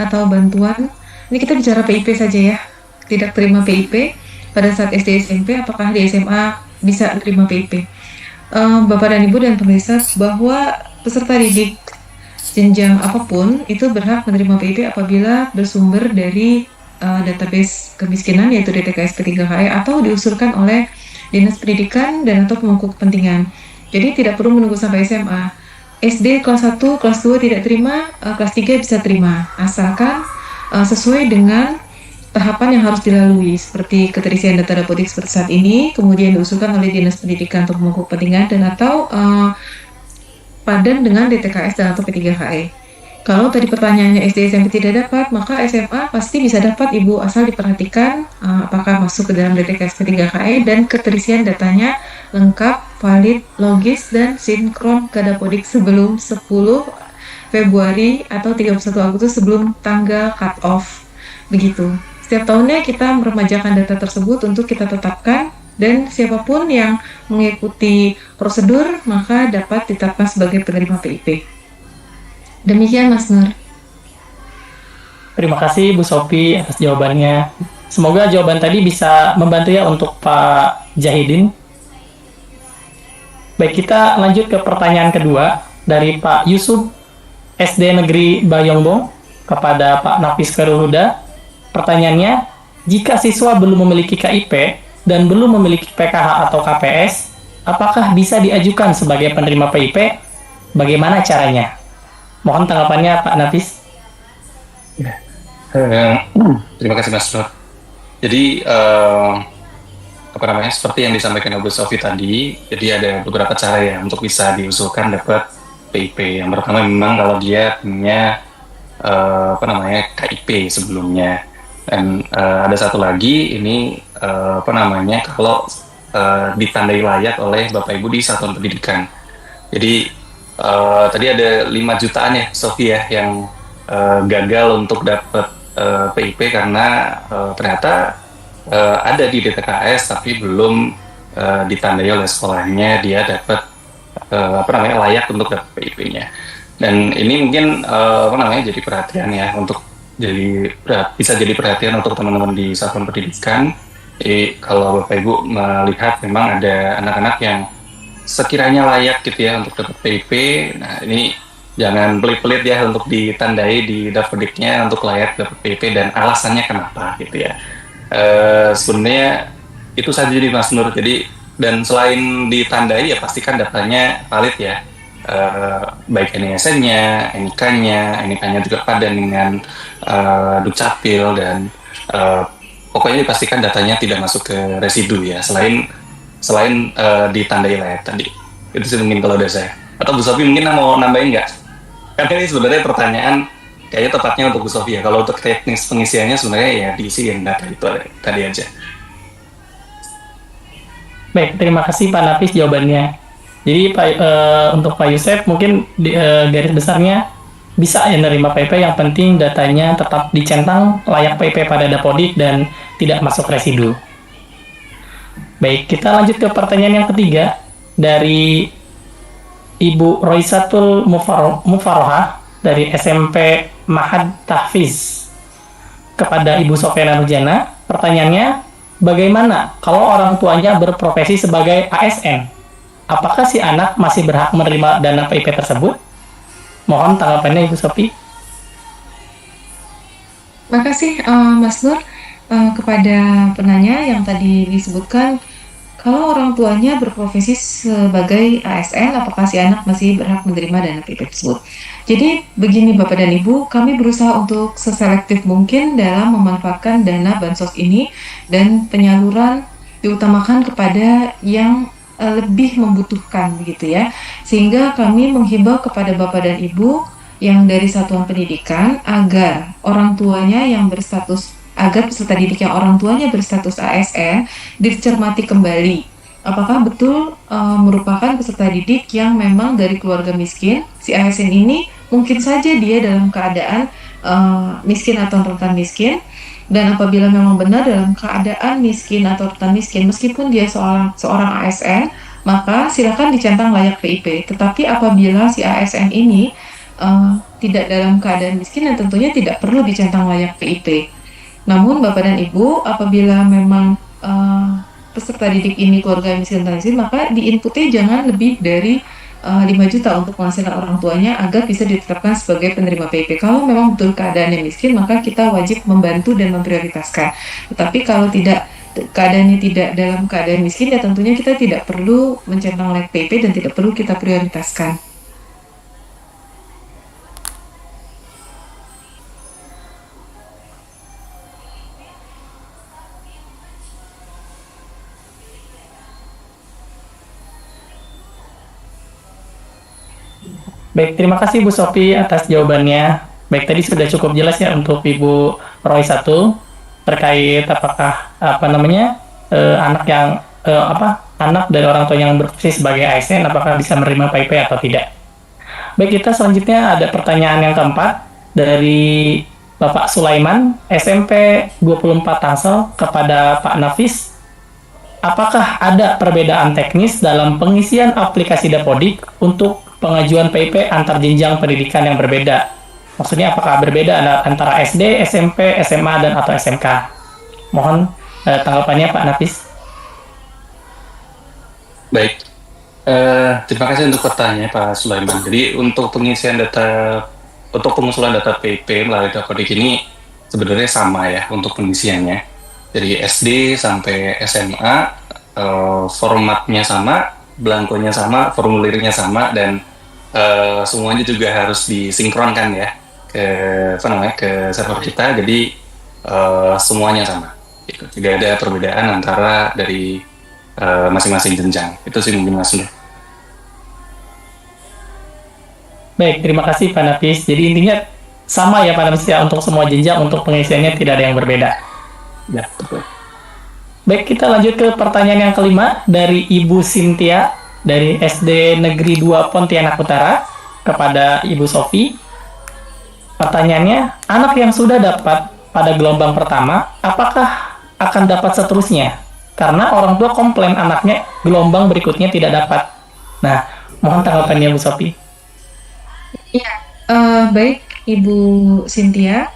atau bantuan. Ini kita bicara PIP saja ya, tidak terima PIP pada saat SD SMP, apakah di SMA bisa terima PIP? Bapak dan Ibu dan pemirsa, bahwa peserta didik jenjang apapun itu berhak menerima PIP apabila bersumber dari database kemiskinan yaitu DTKS P3KE atau diusulkan oleh Dinas Pendidikan dan atau pemangku kepentingan. Jadi tidak perlu menunggu sampai SMA. SD kelas 1, kelas 2 tidak terima, kelas 3 bisa terima, asalkan sesuai dengan tahapan yang harus dilalui, seperti keterisian data Dapodik seperti saat ini, kemudian diusulkan oleh Dinas Pendidikan atau pemangku kepentingan dan atau padan dengan DTKS dan atau P3KE. Kalau tadi pertanyaannya SD SMP tidak dapat, maka SMA pasti bisa dapat Ibu, asal diperhatikan apakah masuk ke dalam DTKS P3KE dan keterisian datanya lengkap, valid, logis, dan sinkron ke Dapodik sebelum 10 Februari atau 31 Agustus sebelum tanggal cut off. Begitu. Setiap tahunnya kita meremajakan data tersebut untuk kita tetapkan, dan siapapun yang mengikuti prosedur maka dapat ditetapkan sebagai penerima PIP. Demikian Mas Nur. Terima kasih Bu Sofi atas jawabannya. Semoga jawaban tadi bisa membantu ya untuk Pak Jahidin. Baik, kita lanjut ke pertanyaan kedua dari Pak Yusuf SD Negeri Bayongbong kepada Pak Nafis Khairul Huda. Pertanyaannya, jika siswa belum memiliki KIP dan belum memiliki PKH atau KPS, apakah bisa diajukan sebagai penerima PIP? Bagaimana caranya? Mohon tanggapannya Pak Nafis. Ya. Eh, Terima kasih Mas Nur. Jadi apa namanya, seperti yang disampaikan Bu Sofi tadi, jadi ada beberapa cara ya untuk bisa diusulkan dapat PIP. Yang pertama memang kalau dia punya apa namanya KIP sebelumnya, dan ada satu lagi ini apa namanya kalau ditandai layak oleh Bapak Ibu di satuan pendidikan. Jadi tadi ada 5 jutaan ya Sofi ya yang gagal untuk dapat PIP karena ternyata ada di DTKS tapi belum ditandai oleh sekolahnya dia dapat apa namanya layak untuk dapat PIP-nya. Dan ini mungkin apa namanya jadi perhatian ya untuk bisa jadi perhatian untuk teman-teman di satuan pendidikan. Jadi kalau Bapak Ibu melihat memang ada anak-anak yang sekiranya layak gitu ya untuk dapat PIP, nah ini jangan pelit-pelit ya untuk ditandai di dafdiknya untuk layak dapat PIP dan alasannya kenapa gitu ya. Sebenarnya itu saja di Mas Nur. Jadi dan selain ditandai ya pastikan datanya valid ya. Baik NISN-nya, NIK-nya, NIK-nya juga padan dengan Dukcapil dan pokoknya dipastikan datanya tidak masuk ke residu ya. Selain ditandai layak tadi. Itu sih mungkin kalau dari saya. Atau Bu Sofi mungkin mau nambahin nggak? Karena ini sebenarnya pertanyaan kayaknya tepatnya untuk Bu Sofi ya. Kalau untuk teknis pengisiannya sebenarnya ya diisiin data itu tadi aja. Baik, terima kasih Pak Nafis jawabannya. Jadi untuk Pak Yusef mungkin garis besarnya bisa ya nerima PIP, yang penting datanya tetap dicentang layak PIP pada Dapodik dan tidak masuk residu. Baik, kita lanjut ke pertanyaan yang ketiga dari Ibu Roisatul Mufarohah dari SMP Mahad Tahfiz kepada Ibu Sofyana Nurjana. Pertanyaannya, bagaimana kalau orang tuanya berprofesi sebagai ASN? Apakah si anak masih berhak menerima dana PIP tersebut? Mohon tanggapannya Ibu Sofi. Makasih Mas Nur kepada penanya yang tadi disebutkan. Kalau orang tuanya berprofesi sebagai ASN, apakah si anak masih berhak menerima dana PIP tersebut? Jadi begini Bapak dan Ibu, kami berusaha untuk seselektif mungkin dalam memanfaatkan dana bansos ini dan penyaluran diutamakan kepada yang lebih membutuhkan begitu ya. Sehingga kami menghimbau kepada Bapak dan Ibu yang dari satuan pendidikan agar orang tuanya yang berstatus agar peserta didik yang orang tuanya berstatus ASN dicermati kembali apakah betul merupakan peserta didik yang memang dari keluarga miskin. Si ASN ini mungkin saja dia dalam keadaan miskin atau rentan miskin, dan apabila memang benar dalam keadaan miskin atau rentan miskin meskipun dia seorang ASN, maka silakan dicentang layak PIP. Tetapi apabila si ASN ini tidak dalam keadaan miskin, dan tentunya tidak perlu dicentang layak PIP. Namun Bapak dan Ibu, apabila memang peserta didik ini keluarga miskin dan miskin, maka diinputnya jangan lebih dari 5 juta untuk penghasilan orang tuanya agar bisa ditetapkan sebagai penerima PIP. Kalau memang betul keadaannya miskin, maka kita wajib membantu dan memprioritaskan. Tetapi kalau keadaannya tidak dalam keadaan miskin, ya tentunya kita tidak perlu mencentang layak PIP dan tidak perlu kita prioritaskan. Baik, terima kasih Bu Sofi atas jawabannya. Baik, tadi sudah cukup jelas ya untuk Ibu Roy 1 terkait apakah anak yang anak dari orang tua yang berprofesi sebagai ASN apakah bisa menerima PIP atau tidak. Baik, kita selanjutnya ada pertanyaan yang keempat dari Bapak Sulaiman SMP 24 Tangsel kepada Pak Nafis. Apakah ada perbedaan teknis dalam pengisian aplikasi Dapodik untuk pengajuan PIP antar jenjang pendidikan yang berbeda? Maksudnya apakah berbeda antara SD, SMP, SMA, dan atau SMK? Mohon tanggapannya Pak Nafis. Baik, terima kasih untuk pertanyaannya Pak Sulaiman. Jadi untuk pengusulan data PIP melalui Dapodik ini sebenarnya sama ya untuk pengisiannya. Dari SD sampai SMA, formatnya sama, belangkonya sama, formulirnya sama, dan semuanya juga harus disinkronkan ya ke server kita, jadi semuanya sama. Gitu. Tidak ada perbedaan antara dari masing-masing jenjang. Itu sih mungkin Mas Nur. Baik, terima kasih Pak Nafis. Jadi intinya sama ya Pak Nafis ya, untuk semua jenjang, untuk pengisiannya tidak ada yang berbeda. Ya, betul. Baik, kita lanjut ke pertanyaan yang kelima dari Ibu Cynthia dari SD Negeri 2 Pontianak Utara kepada Ibu Sofi. Pertanyaannya, anak yang sudah dapat pada gelombang pertama, apakah akan dapat seterusnya? Karena orang tua komplain anaknya gelombang berikutnya tidak dapat. Nah, mohon tanggapannya Bu Sofi. Iya, baik Ibu Cynthia.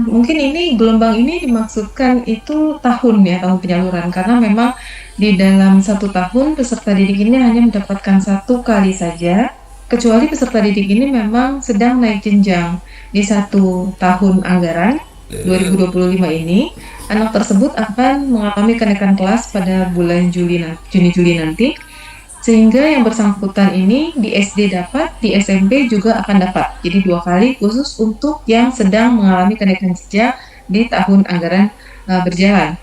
Mungkin ini gelombang ini dimaksudkan itu tahun ya, tahun penyaluran, karena memang di dalam satu tahun peserta didik ini hanya mendapatkan satu kali saja, kecuali peserta didik ini memang sedang naik jenjang di satu tahun anggaran 2025 ini. Anak tersebut akan mengalami kenaikan kelas pada bulan Juni-Juli nanti, sehingga yang bersangkutan ini di SD dapat, di SMP juga akan dapat. Jadi 2 kali khusus untuk yang sedang mengalami kenaikan jenjang di tahun anggaran berjalan.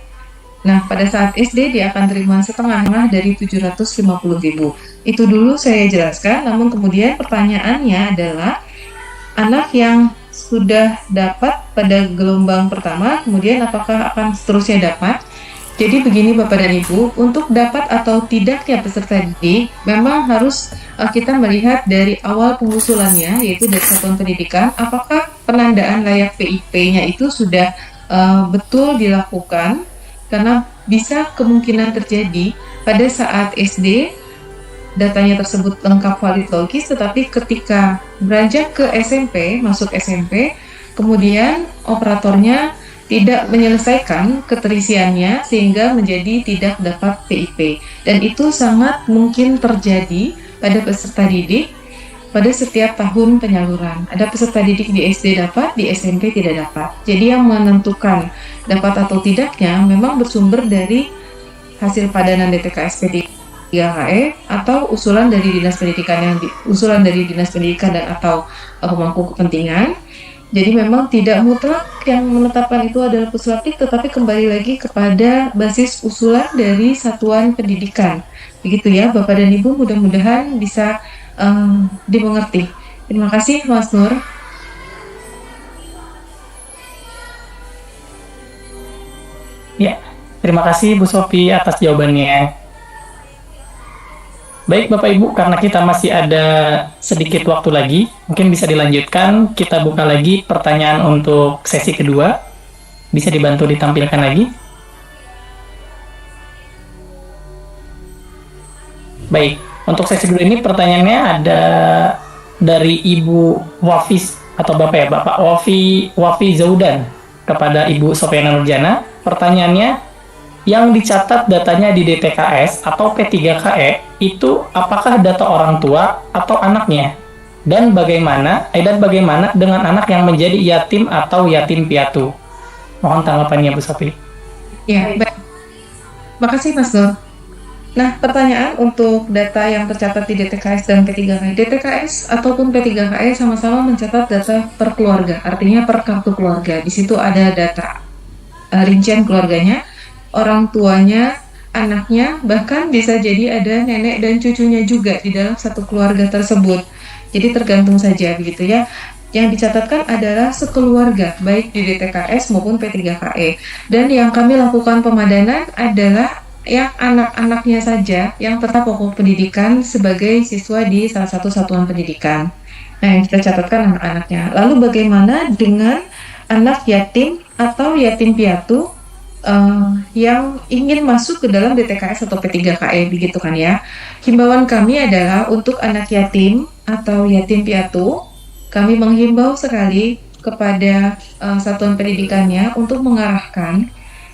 Nah, pada saat SD dia akan terima setengah dari 750.000. Itu dulu saya jelaskan, namun kemudian pertanyaannya adalah anak yang sudah dapat pada gelombang pertama, kemudian apakah akan seterusnya dapat? Jadi begini Bapak dan Ibu, untuk dapat atau tidaknya peserta didik memang harus kita melihat dari awal pengusulannya, yaitu dari satuan pendidikan, apakah penandaan layak PIP-nya itu sudah betul dilakukan, karena bisa kemungkinan terjadi pada saat SD datanya tersebut lengkap valid logis, tetapi ketika beranjak ke SMP, masuk SMP, kemudian operatornya tidak menyelesaikan keterisiannya sehingga menjadi tidak dapat PIP, dan itu sangat mungkin terjadi pada peserta didik pada setiap tahun penyaluran. Ada peserta didik di SD dapat, di SMP tidak dapat. Jadi yang menentukan dapat atau tidaknya memang bersumber dari hasil padanan DTKS P3KE atau usulan dari dinas pendidikan dan atau pemangku kepentingan. Jadi memang tidak mutlak yang menetapkan itu adalah Puslapdik, tetapi kembali lagi kepada basis usulan dari satuan pendidikan. Begitu ya Bapak dan Ibu, mudah-mudahan bisa dimengerti. Terima kasih Mas Nur. Ya, terima kasih Bu Sofi atas jawabannya. Baik Bapak Ibu, karena kita masih ada sedikit waktu lagi, mungkin bisa dilanjutkan. Kita buka lagi pertanyaan untuk sesi kedua. Bisa dibantu ditampilkan lagi. Baik, untuk sesi kedua ini pertanyaannya ada dari Ibu Wafis atau Bapak ya, Bapak Wafi Zaudan kepada Ibu Sofiana Nurjana. Pertanyaannya, yang dicatat datanya di DTKS atau P3KE itu apakah data orang tua atau anaknya? Dan bagaimana dengan anak yang menjadi yatim atau yatim piatu? Mohon tanggapannya Bu Sofi. Ya, baik. Makasih Mas Nur. Nah, pertanyaan untuk data yang tercatat di DTKS dan P3KE. DTKS ataupun P3KE sama-sama mencatat data per keluarga, artinya per kartu keluarga. Di situ ada data rincian keluarganya, orang tuanya, anaknya, bahkan bisa jadi ada nenek dan cucunya juga di dalam satu keluarga tersebut. Jadi tergantung saja begitu ya. Yang dicatatkan adalah sekeluarga, baik di DTKS maupun P3KE. Dan yang kami lakukan pemadanan adalah yang anak-anaknya saja yang tetap pokok pendidikan sebagai siswa di salah satu satuan pendidikan. Nah, yang kita catatkan anak-anaknya. Lalu bagaimana dengan anak yatim atau yatim piatu yang ingin masuk ke dalam DTKS atau P3KE, begitu kan ya. Himbauan kami adalah untuk anak yatim atau yatim piatu, kami menghimbau sekali kepada satuan pendidikannya untuk mengarahkan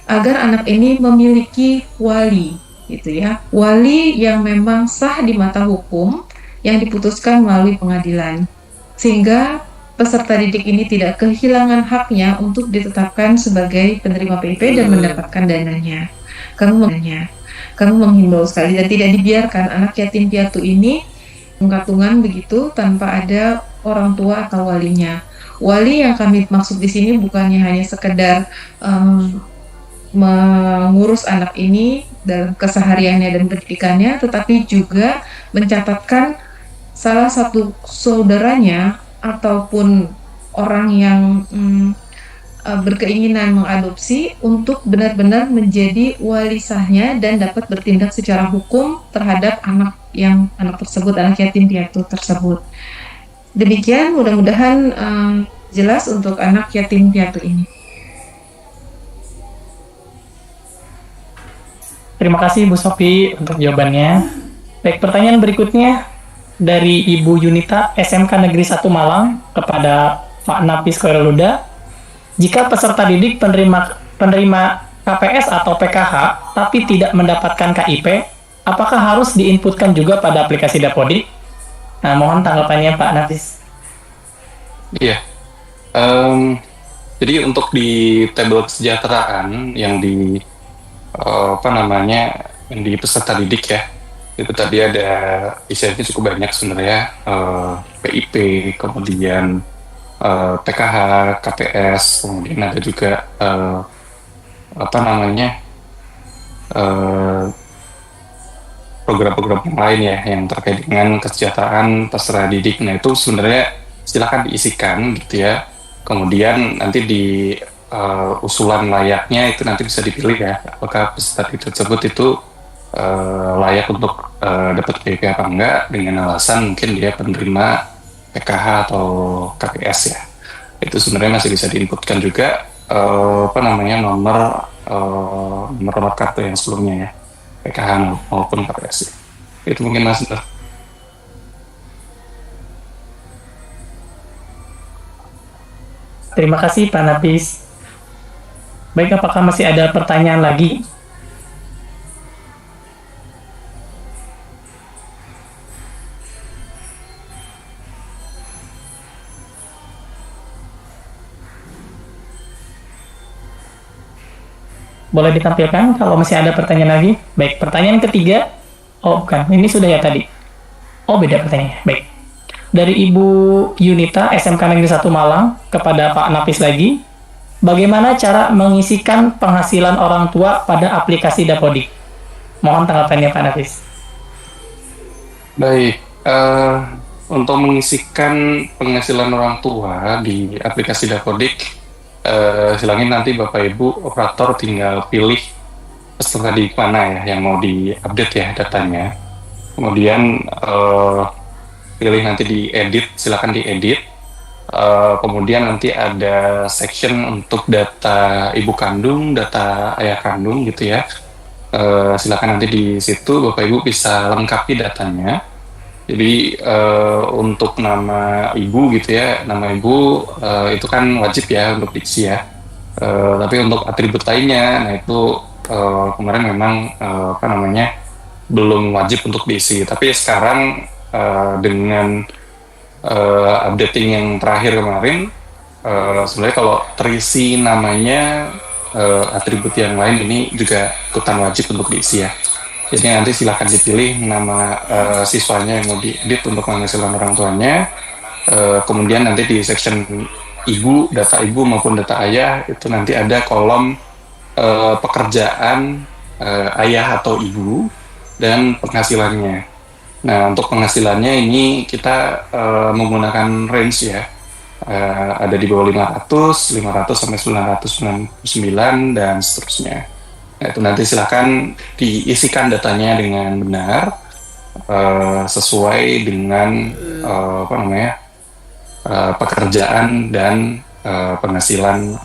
agar anak ini memiliki wali, gitu ya. Wali yang memang sah di mata hukum yang diputuskan melalui pengadilan, sehingga peserta didik ini tidak kehilangan haknya untuk ditetapkan sebagai penerima PIP dan mendapatkan dananya. Kami menghimbau sekali dan tidak dibiarkan anak yatim piatu ini mengkatungan begitu tanpa ada orang tua atau walinya. Wali yang kami maksud di sini bukannya hanya sekedar em, mengurus anak ini dalam kesehariannya dan pendidikannya, tetapi juga mencatatkan salah satu saudaranya ataupun orang yang berkeinginan mengadopsi untuk benar-benar menjadi wali sahnya dan dapat bertindak secara hukum terhadap anak tersebut, anak yatim piatu tersebut. Demikian, mudah-mudahan jelas untuk anak yatim piatu ini. Terima kasih Bu Sofi untuk jawabannya. Baik, pertanyaan berikutnya dari Ibu Yunita SMK Negeri 1 Malang kepada Pak Nafis Khairuloda. Jika peserta didik penerima KPS atau PKH tapi tidak mendapatkan KIP, apakah harus diinputkan juga pada aplikasi Dapodik? Nah, mohon tanggapannya Pak Nafis. Iya. Jadi untuk di tabel kesejahteraan yang di yang di peserta didik ya, itu tadi ada isinya cukup banyak sebenarnya, PIP, kemudian PKH, KPS, kemudian ada juga program-program yang lain ya yang terkait dengan kesejahteraan peserta didik. Nah itu sebenarnya silakan diisikan gitu ya. Kemudian nanti di usulan layaknya itu nanti bisa dipilih ya, apakah peserta didik tersebut itu layak untuk dapat PIP apa enggak, dengan alasan mungkin dia penerima PKH atau KPS ya. Itu sebenarnya masih bisa diinputkan juga nomor kartu yang sebelumnya ya, PKH maupun KPS ya. Itu mungkin Mas. Terima kasih Pak Nafis. Baik, apakah masih ada pertanyaan lagi? Boleh ditampilkan kalau masih ada pertanyaan lagi. Baik, pertanyaan ketiga. Oh, bukan. Ini sudah ya tadi. Oh, beda pertanyaannya. Baik. Dari Ibu Yunita, SMK Negeri 1 Malang, kepada Pak Nafis lagi. Bagaimana cara mengisikan penghasilan orang tua pada aplikasi Dapodik? Mohon tanggapannya Pak Nafis. Baik, untuk mengisikan penghasilan orang tua di aplikasi Dapodik, silangin nanti Bapak Ibu operator tinggal pilih peserta di mana ya yang mau diupdate ya datanya. Kemudian pilih nanti diedit, silakan diedit. Kemudian nanti ada section untuk data ibu kandung, data ayah kandung gitu ya. Silakan nanti di situ Bapak Ibu bisa lengkapi datanya. Jadi untuk nama ibu gitu ya, nama ibu itu kan wajib ya untuk diisi ya. Tapi untuk atribut lainnya, nah itu kemarin memang belum wajib untuk diisi. Tapi sekarang dengan updating yang terakhir kemarin, sebenarnya kalau terisi namanya atribut yang lain ini juga ikutan wajib untuk diisi ya. Jadi nanti silahkan dipilih nama siswanya yang mau diedit untuk penghasilan orang tuanya. Kemudian nanti di section ibu, data ibu maupun data ayah itu nanti ada kolom pekerjaan ayah atau ibu dan penghasilannya. Nah untuk penghasilannya ini kita menggunakan range ya. Ada di bawah 500 sampai 999 dan seterusnya. Nah, itu nanti silakan diisikan datanya dengan benar sesuai dengan pekerjaan dan penghasilan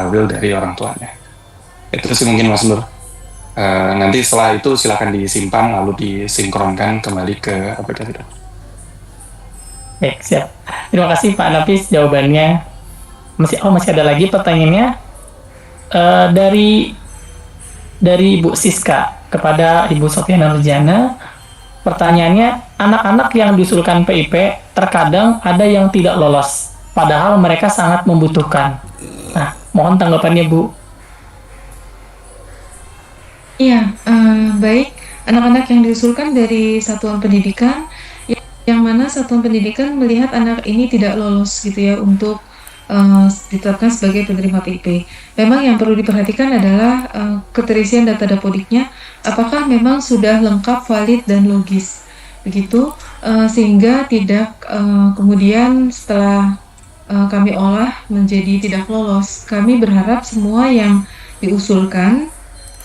real dari orang tuanya. Itu sih mungkin Mas Nur. Nanti setelah itu silakan disimpan lalu disinkronkan kembali ke aplikasi. Baik, siap. Terima kasih Pak Nafis jawabannya. Masih ada lagi pertanyaannya dari Ibu Siska kepada Ibu Sofiana Nurjana. Pertanyaannya, anak-anak yang diusulkan PIP terkadang ada yang tidak lolos, padahal mereka sangat membutuhkan. Nah, mohon tanggapannya Bu. Iya, baik. Anak-anak yang diusulkan dari satuan pendidikan yang mana satuan pendidikan melihat anak ini tidak lolos gitu ya untuk ditetapkan sebagai penerima PIP. Memang yang perlu diperhatikan adalah keterisian data dapodiknya, apakah memang sudah lengkap, valid, dan logis. Begitu, sehingga tidak kemudian setelah kami olah menjadi tidak lolos. Kami berharap semua yang diusulkan,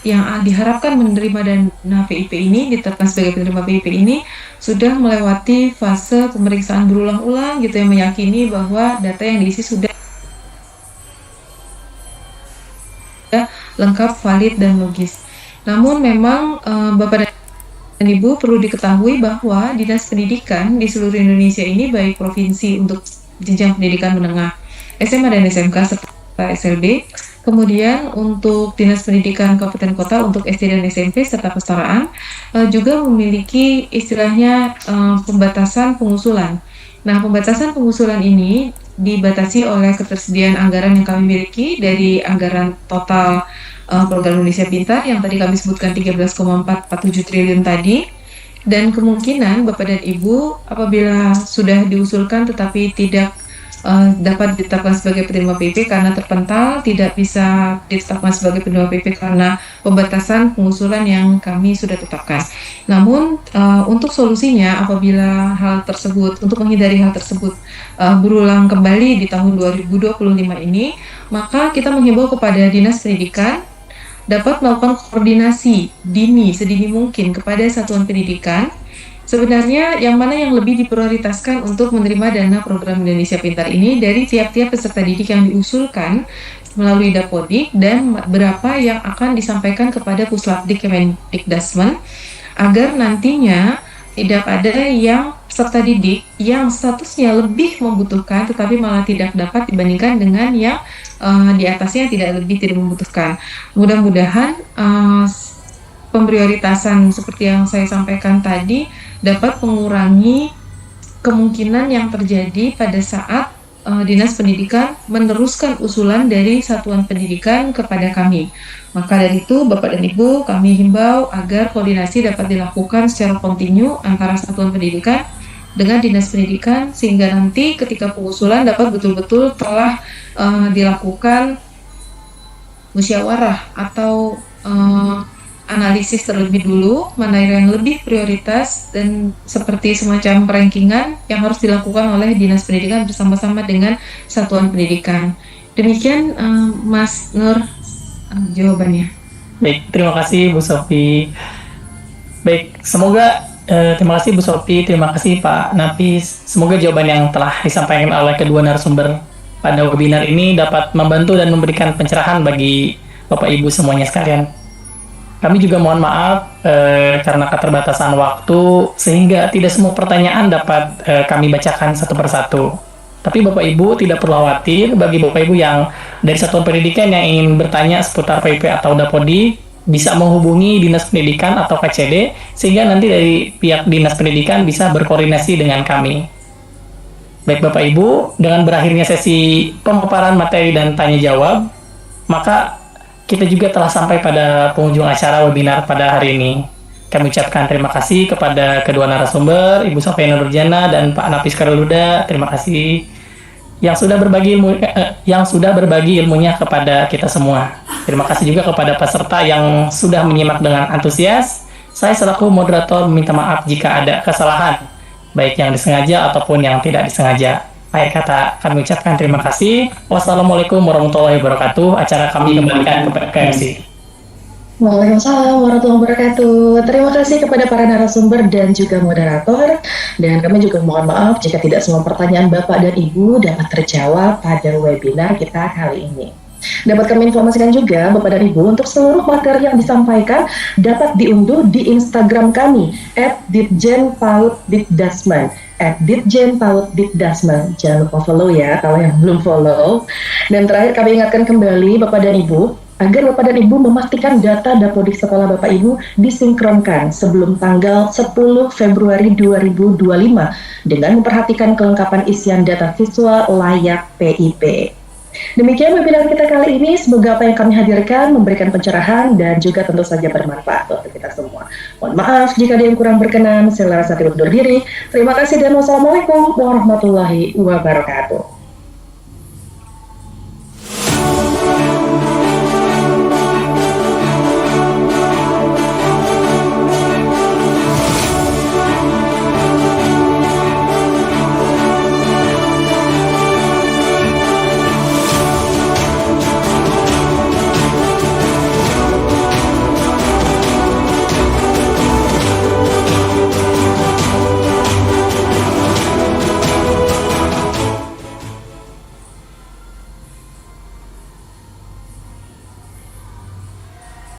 yang diharapkan menerima dana PIP ini, ditetapkan sebagai penerima PIP ini, sudah melewati fase pemeriksaan berulang-ulang gitu yang meyakini bahwa data yang diisi sudah lengkap, valid, dan logis. Namun memang Bapak dan Ibu perlu diketahui bahwa Dinas Pendidikan di seluruh Indonesia ini, baik provinsi untuk jenjang pendidikan menengah, SMA dan SMK serta SLB, kemudian untuk Dinas Pendidikan Kabupaten Kota untuk SD dan SMP serta kesetaraan, juga memiliki istilahnya pembatasan pengusulan. Nah, pembatasan pengusulan ini dibatasi oleh ketersediaan anggaran yang kami miliki dari anggaran total program Indonesia Pintar yang tadi kami sebutkan 13,447 triliun tadi, dan kemungkinan Bapak dan Ibu apabila sudah diusulkan tetapi tidak dapat ditetapkan sebagai penerima PIP karena terpental, tidak bisa ditetapkan sebagai penerima PIP karena pembatasan pengusulan yang kami sudah tetapkan. Namun untuk solusinya apabila hal tersebut, untuk menghindari hal tersebut berulang kembali di tahun 2025 ini, maka kita menghimbau kepada Dinas Pendidikan dapat melakukan koordinasi sedini mungkin kepada satuan pendidikan. Sebenarnya yang mana yang lebih diprioritaskan untuk menerima dana program Indonesia Pintar ini dari tiap-tiap peserta didik yang diusulkan melalui Dapodik, dan berapa yang akan disampaikan kepada Puslapdik Kemendikdasmen, agar nantinya tidak ada yang peserta didik yang statusnya lebih membutuhkan tetapi malah tidak dapat dibandingkan dengan yang di atasnya tidak membutuhkan. Mudah-mudahan pemprioritasan seperti yang saya sampaikan tadi dapat mengurangi kemungkinan yang terjadi pada saat Dinas Pendidikan meneruskan usulan dari Satuan Pendidikan kepada kami. Maka dari itu, Bapak dan Ibu, kami himbau agar koordinasi dapat dilakukan secara kontinu antara Satuan Pendidikan dengan Dinas Pendidikan, sehingga nanti ketika pengusulan dapat betul-betul telah dilakukan musyawarah atau analisis terlebih dulu mana yang lebih prioritas, dan seperti semacam rankingan yang harus dilakukan oleh Dinas Pendidikan bersama-sama dengan Satuan Pendidikan. Demikian Mas Nur jawabannya. Baik, terima kasih Bu Sofi. Baik, semoga terima kasih Bu Sofi, terima kasih Pak Nafis. Semoga jawaban yang telah disampaikan oleh kedua narasumber pada webinar ini dapat membantu dan memberikan pencerahan bagi Bapak Ibu semuanya sekalian. Kami juga mohon maaf karena keterbatasan waktu sehingga tidak semua pertanyaan dapat kami bacakan satu persatu. Tapi Bapak Ibu tidak perlu khawatir, bagi Bapak Ibu yang dari Satuan Pendidikan yang ingin bertanya seputar PIP atau Dapodik, bisa menghubungi Dinas Pendidikan atau KCD, sehingga nanti dari pihak Dinas Pendidikan bisa berkoordinasi dengan kami. Baik Bapak Ibu, dengan berakhirnya sesi pemaparan materi dan tanya jawab, maka kita juga telah sampai pada penghujung acara webinar pada hari ini. Kami ucapkan terima kasih kepada kedua narasumber, Ibu Sofia Nurjana dan Pak Nafis Kareluda. Terima kasih yang sudah berbagi ilmunya kepada kita semua. Terima kasih juga kepada peserta yang sudah menyimak dengan antusias. Saya selaku moderator meminta maaf jika ada kesalahan, baik yang disengaja ataupun yang tidak disengaja. Akhir kata, kami ucapkan terima kasih. Wassalamualaikum warahmatullahi wabarakatuh. Acara kami kembalikan ke MC. Waalaikumsalam warahmatullahi wabarakatuh. Terima kasih kepada para narasumber dan juga moderator. Dan kami juga mohon maaf jika tidak semua pertanyaan Bapak dan Ibu dapat terjawab pada webinar kita kali ini. Dapat kami informasikan juga Bapak dan Ibu, untuk seluruh materi yang disampaikan dapat diunduh di Instagram kami @ditjenpautdikdasmen. @ditjenpautdikdasmen. Jangan lupa follow ya kalau yang belum follow. Dan terakhir kami ingatkan kembali Bapak dan Ibu agar Bapak dan Ibu memastikan data Dapodik sekolah Bapak Ibu disinkronkan sebelum tanggal 10 Februari 2025 dengan memperhatikan kelengkapan isian data visual layak PIP. Demikian webinar kita kali ini, semoga apa yang kami hadirkan memberikan pencerahan dan juga tentu saja bermanfaat untuk kita semua. Mohon maaf jika ada yang kurang berkenan, saya Lara Sati undur diri. Terima kasih dan wassalamualaikum warahmatullahi wabarakatuh.